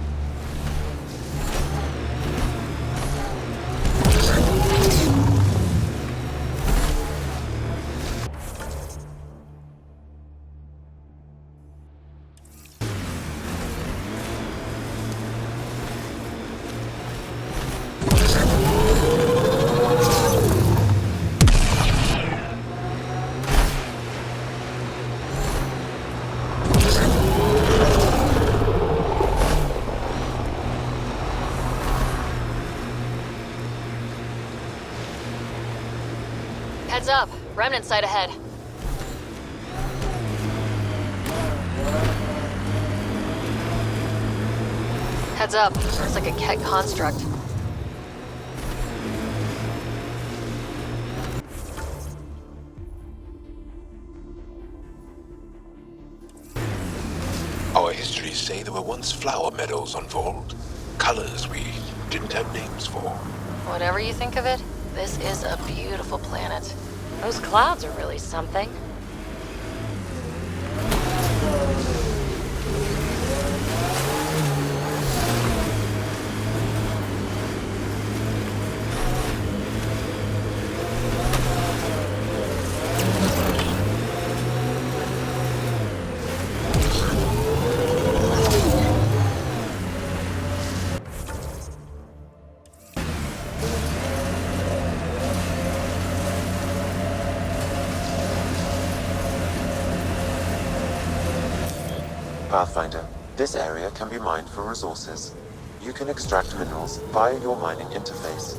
Heads up. Remnant site ahead. Heads up. Looks like a Ket construct. Our histories say there were once flower meadows on Vold. Colors we didn't have names for. Whatever you think of it, this is a beautiful planet. Those clouds are really something. Pathfinder, this area can be mined for resources. You can extract minerals via your mining interface.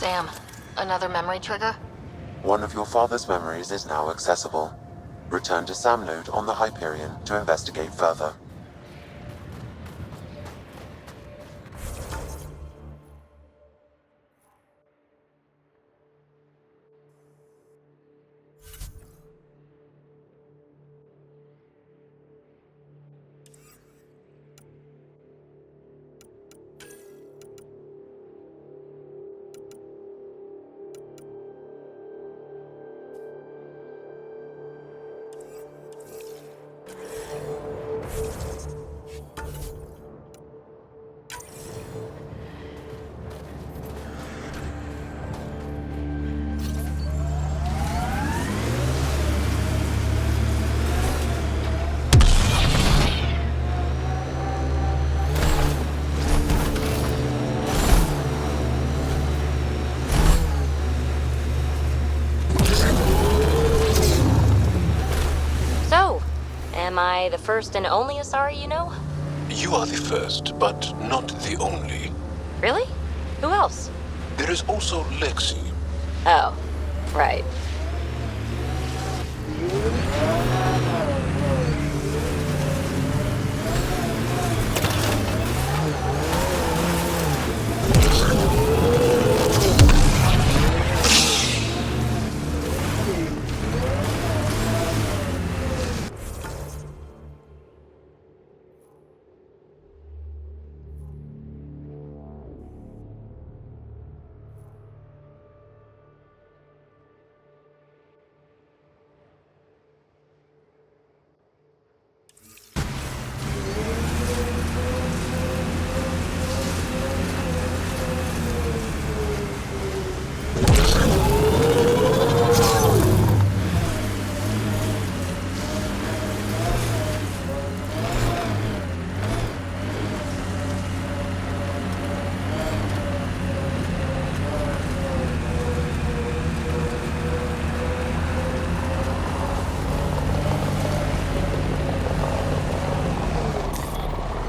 Sam, another memory trigger? One of your father's memories is now accessible. Return to Sam node on the Hyperion to investigate further. Am I the first and only Asari you know? You are the first, but not the only. Really? Who else? There is also Lexi. Oh, right.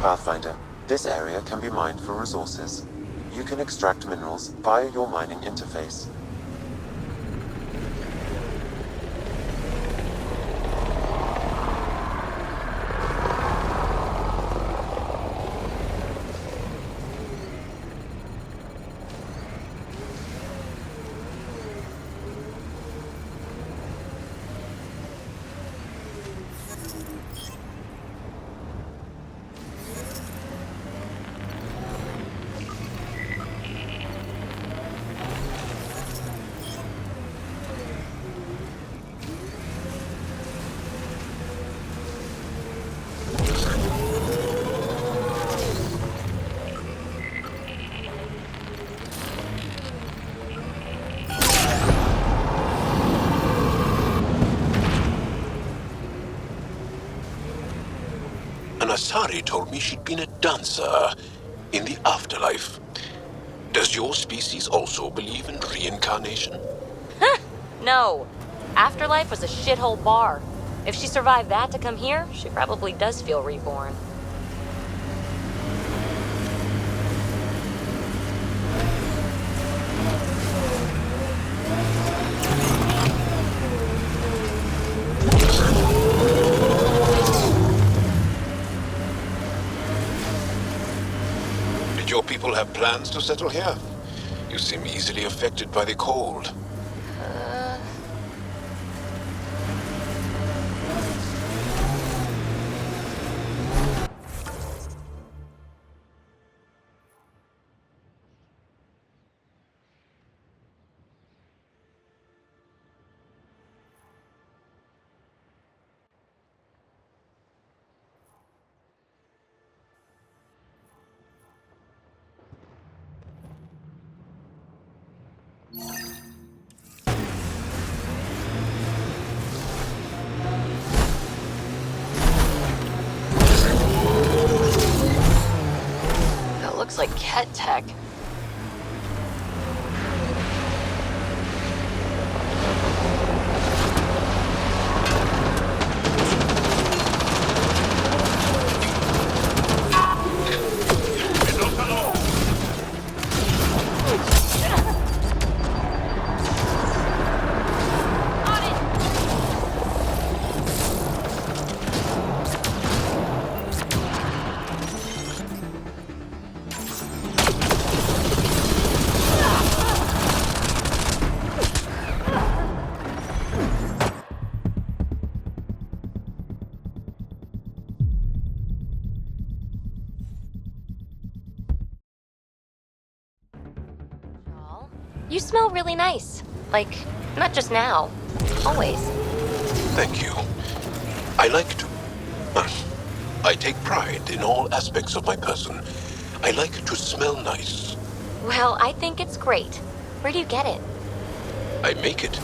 Pathfinder, this area can be mined for resources. you can extract minerals via your mining interface. Asari told me she'd been a dancer in the afterlife. Does your species also believe in reincarnation? No. Afterlife was a shithole bar. If she survived that to come here, she probably does feel reborn. Your people have plans to settle here? You seem easily affected by the cold. That looks like Ket tech. You smell really nice. Like, not just now. Always. Thank you. I like to... I take pride in all aspects of my person. I like to smell nice. Well, I think it's great. Where do you get it? I make it.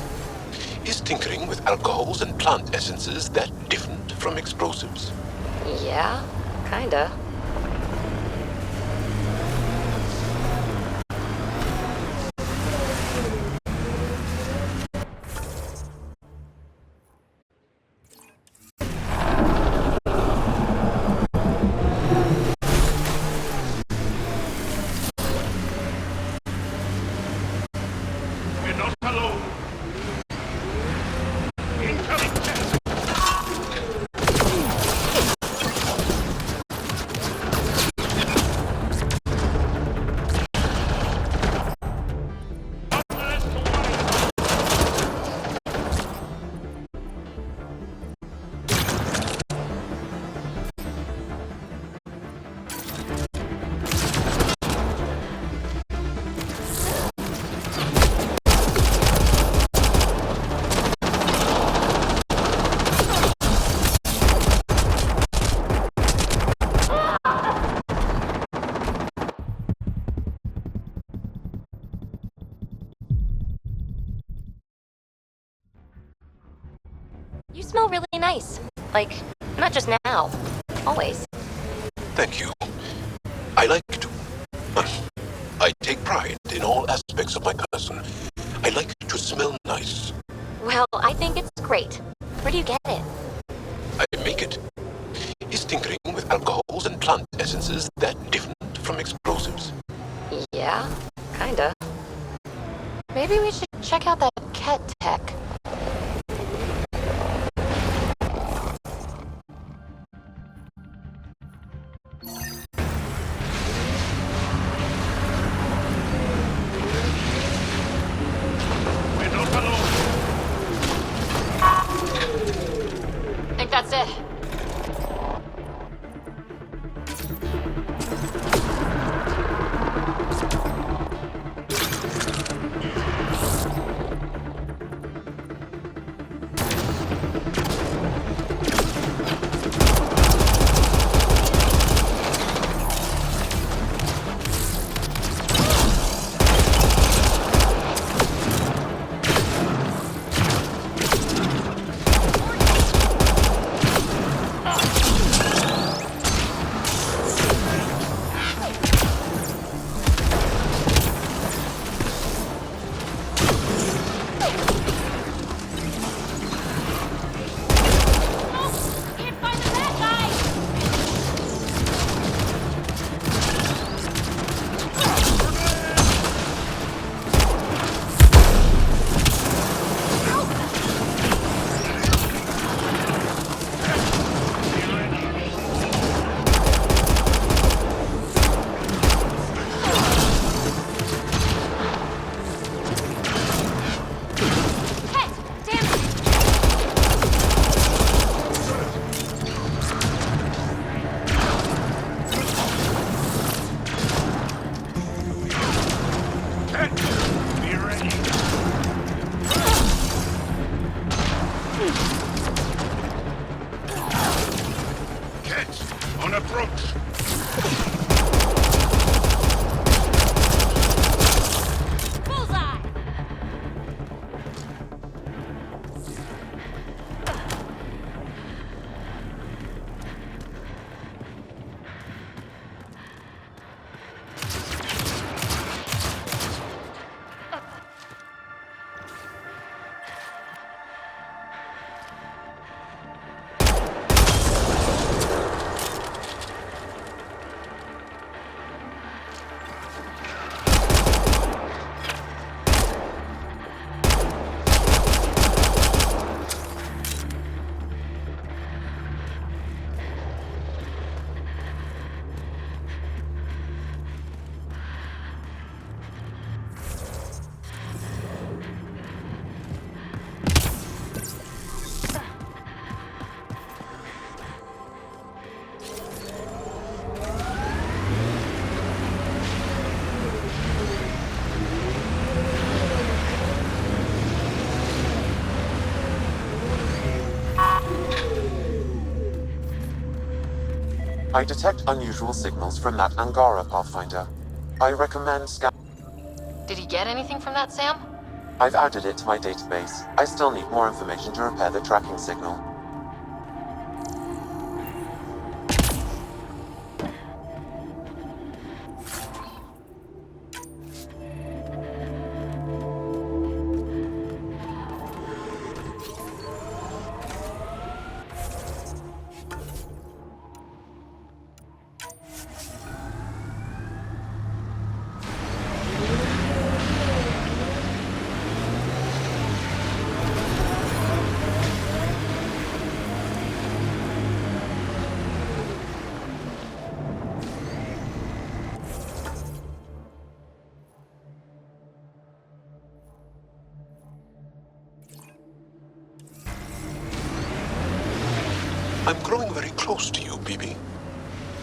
Is tinkering with alcohols and plant essences that different from explosives? Yeah, kinda. You smell really nice. Like, not just now. Always. Thank you. I like to... I take pride in all aspects of my person. I like to smell nice. Well, I think it's great. Where do you get it? I make it. Is tinkering with alcohols and plant essences that different from explosives? Yeah, Maybe we should check out that Ket tech. I think that's it. On approach! Bullseye! I detect unusual signals from that Angara, Pathfinder. I recommend scan... Did he get anything from that, Sam? I've added it to my database. I still need more information to repair the tracking signal. I'm growing very close to you, BB.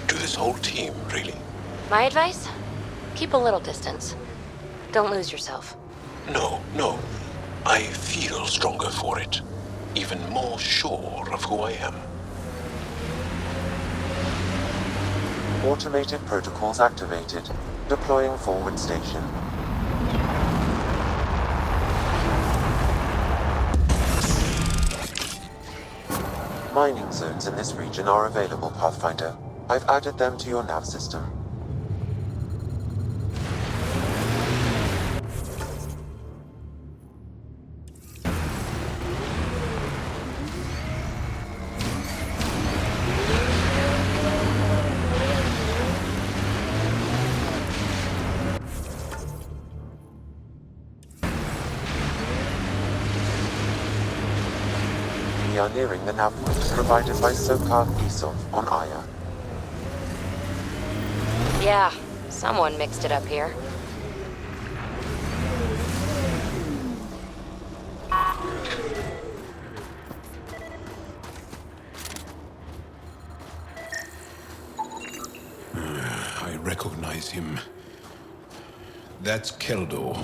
To this whole team, really. My advice? Keep a little distance. Don't lose yourself. No. I feel stronger for it. Even more sure of who I am. Automated protocols activated. Deploying forward station. Mining zones in this region are available, Pathfinder. I've added them to your nav system. We are nearing the nav point provided by Sokar Isov on Aya. Yeah, someone mixed it up here. I recognize him. That's Keldo,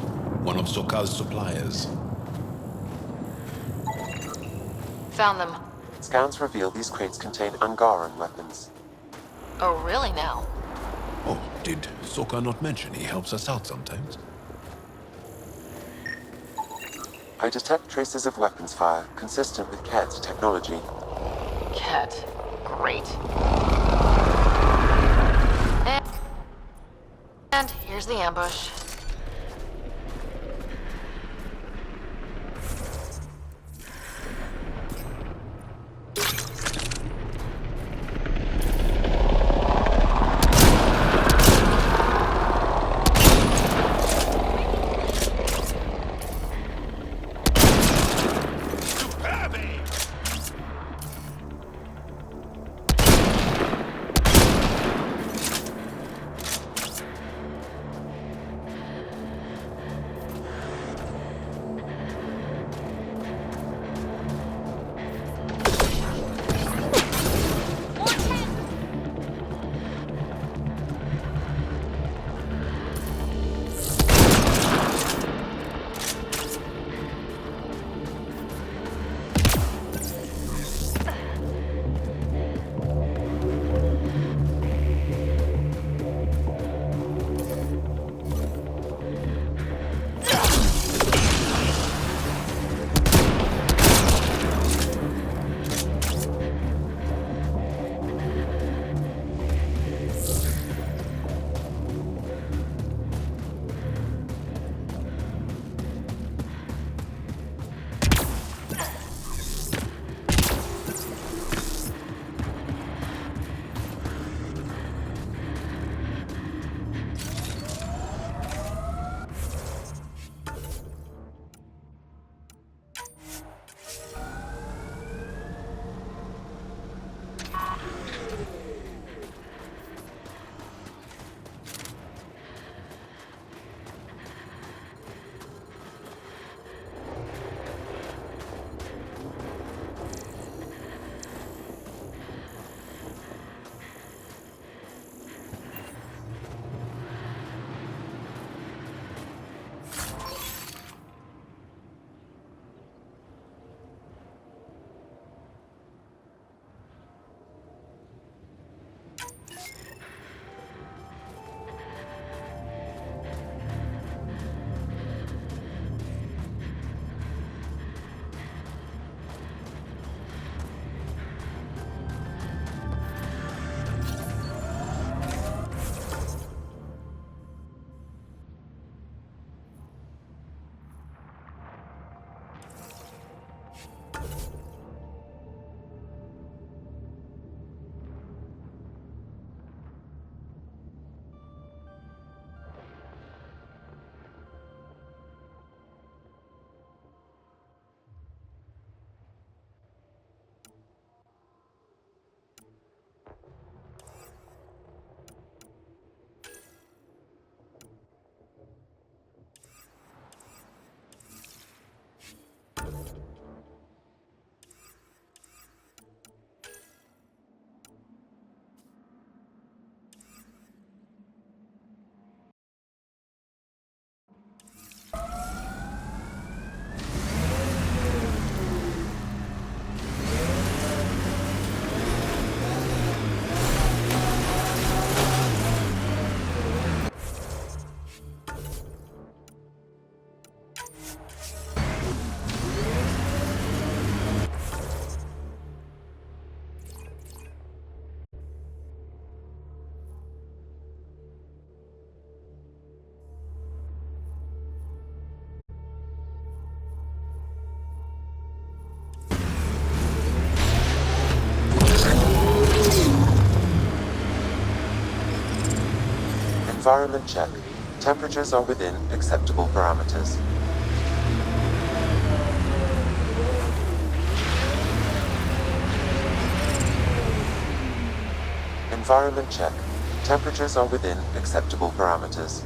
one of Sokar's suppliers. Found them. Scans reveal these crates contain Angaran weapons. Oh, really now? Oh, did Sokar not mention he helps us out sometimes? I detect traces of weapons fire consistent with Ket's technology. Ket. Great. And here's the ambush. Environment check. Temperatures are within acceptable parameters. Environment check. Temperatures are within acceptable parameters.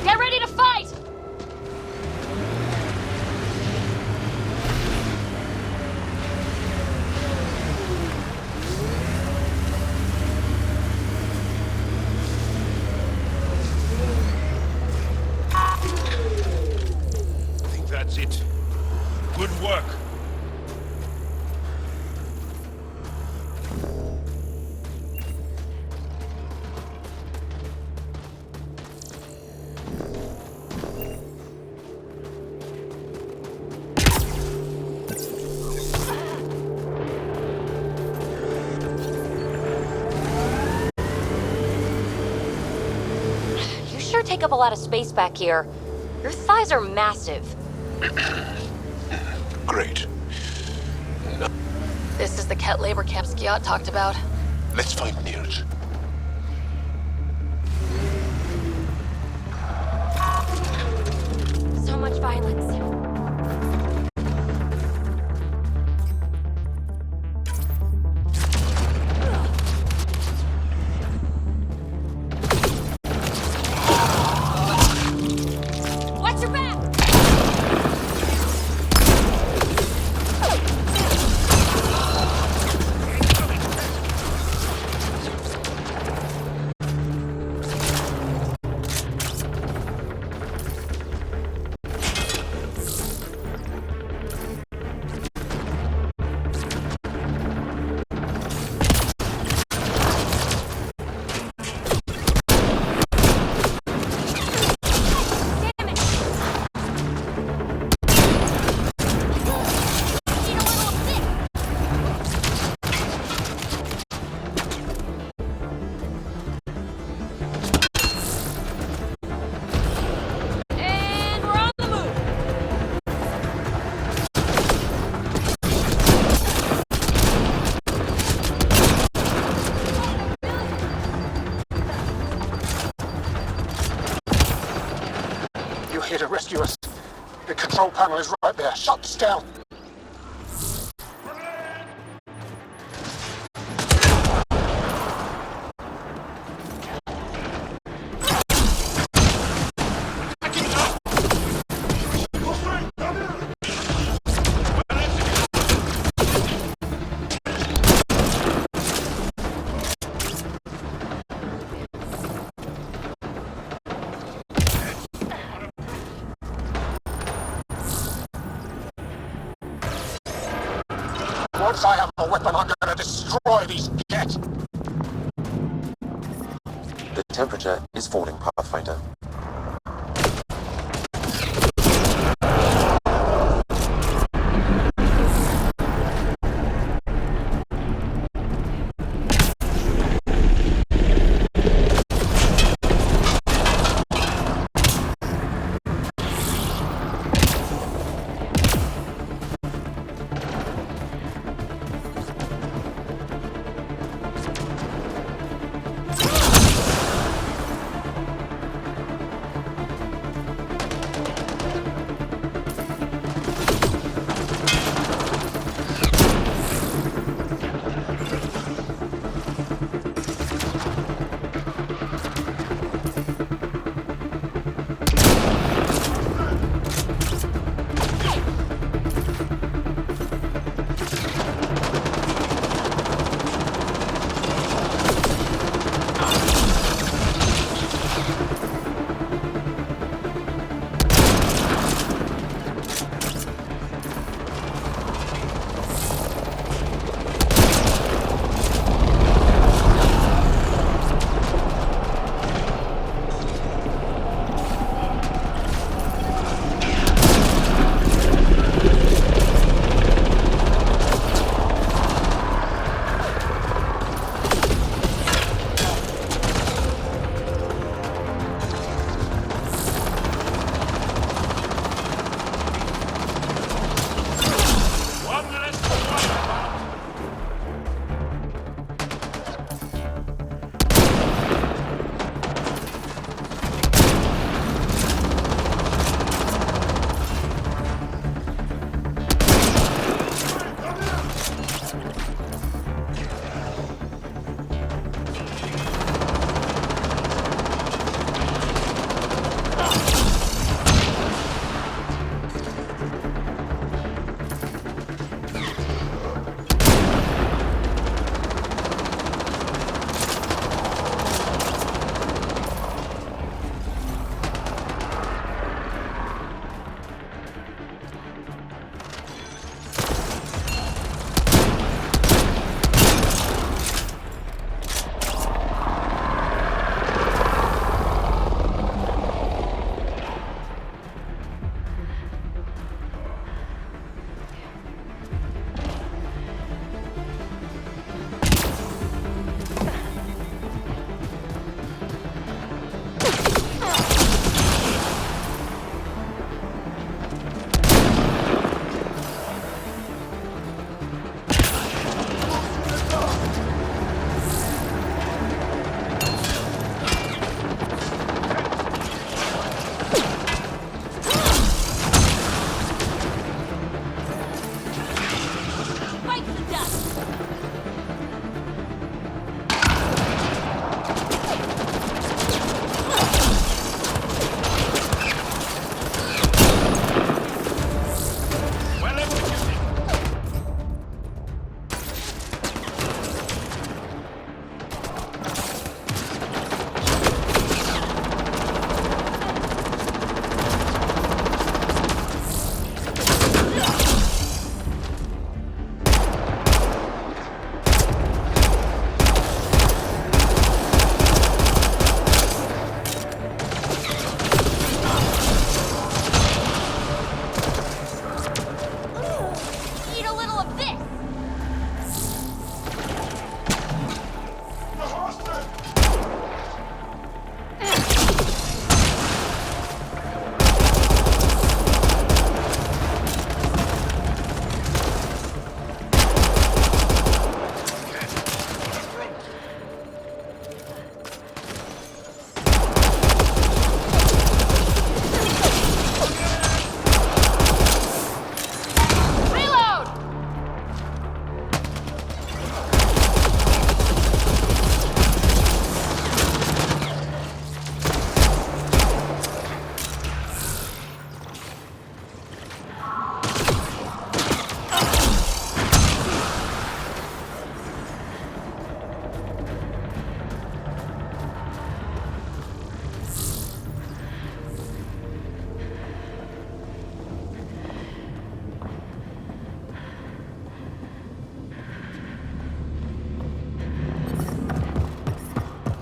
Get ready to fight! I think that's it. Good work. You sure take up a lot of space back here. Your thighs are massive. Great. This is the Ket labor camp Skiot talked about. Let's find Nirj. So much violence. Watch your back! Here to rescue us. The control panel is right there. Shut this down. Once I have a weapon, I'm gonna destroy these Ket. The temperature is falling, Pathfinder.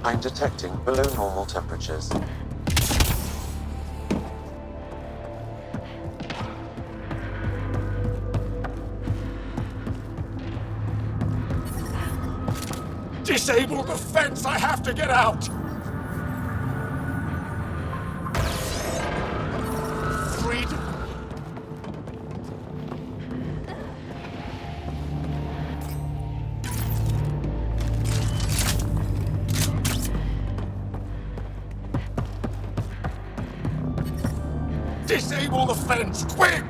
I'm detecting below normal temperatures. Disable the fence! I have to get out! Freedom. Disable the fence, quick!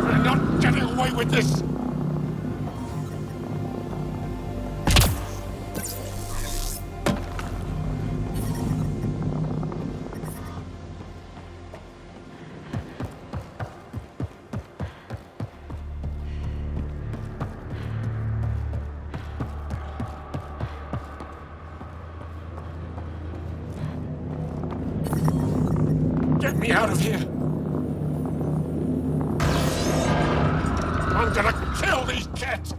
We're not getting away with this! Get me out of here! I'm gonna kill these cats!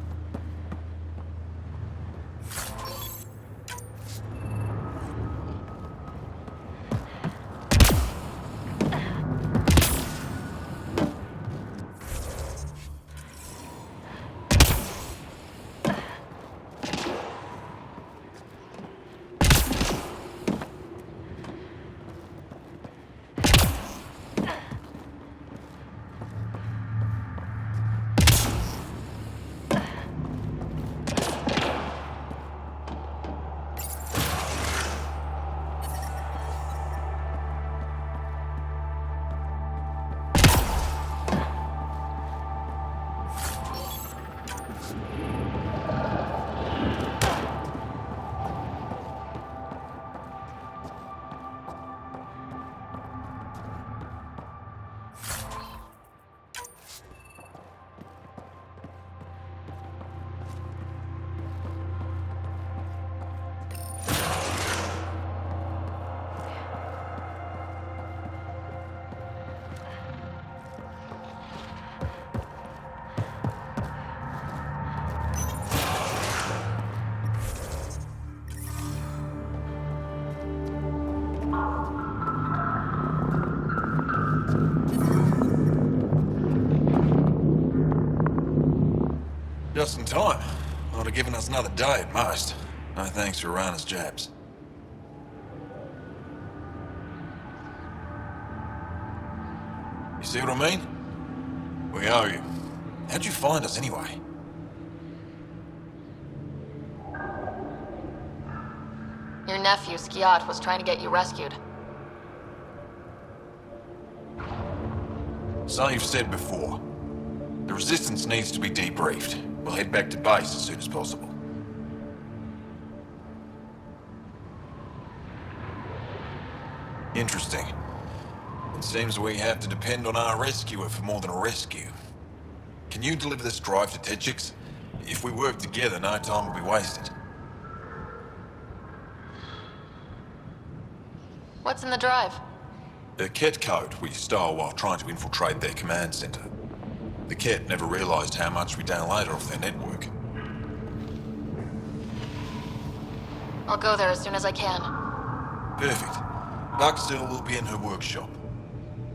Just in time. Would have given us another day at most. No thanks for Rana's jabs. You see what I mean? We owe you. How'd you find us anyway? Your nephew, Skiat, was trying to get you rescued. So you've said before. The Resistance needs to be debriefed. We'll head back to base as soon as possible. Interesting. It seems we have to depend on our rescuer for more than a rescue. Can you deliver this drive to Techix? If we work together, no time will be wasted. What's in the drive? The Ket code we stole while trying to infiltrate their command center. The Ket never realized how much we downloaded off their network. I'll go there as soon as I can. Perfect. Buckstill will be in her workshop.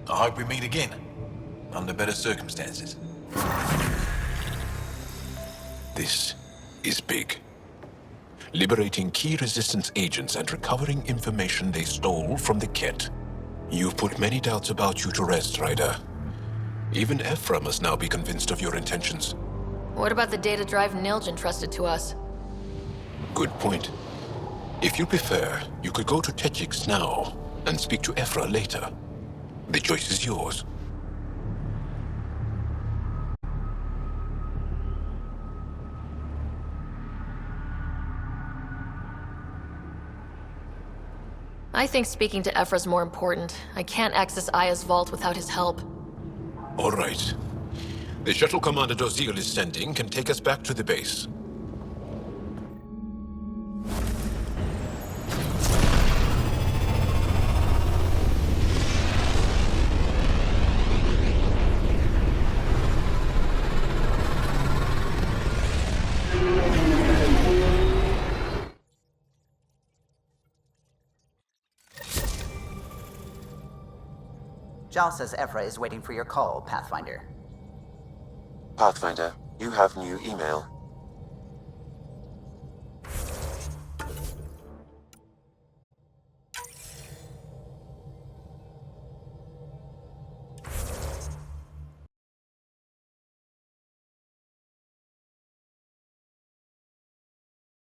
I hope we meet again, under better circumstances. This is big. Liberating key Resistance agents and recovering information they stole from the Ket. You've put many doubts about you to rest, Ryder. Even Ephra must now be convinced of your intentions. What about the data drive Nilj entrusted to us? Good point. If you prefer, you could go to Techix now and speak to Ephra later. The choice is yours. I think speaking to Ephra's more important. I can't access Aya's vault without his help. All right. The shuttle Commander Dozil is sending can take us back to the base. Zhao says Evra is waiting for your call, Pathfinder. Pathfinder, you have new email.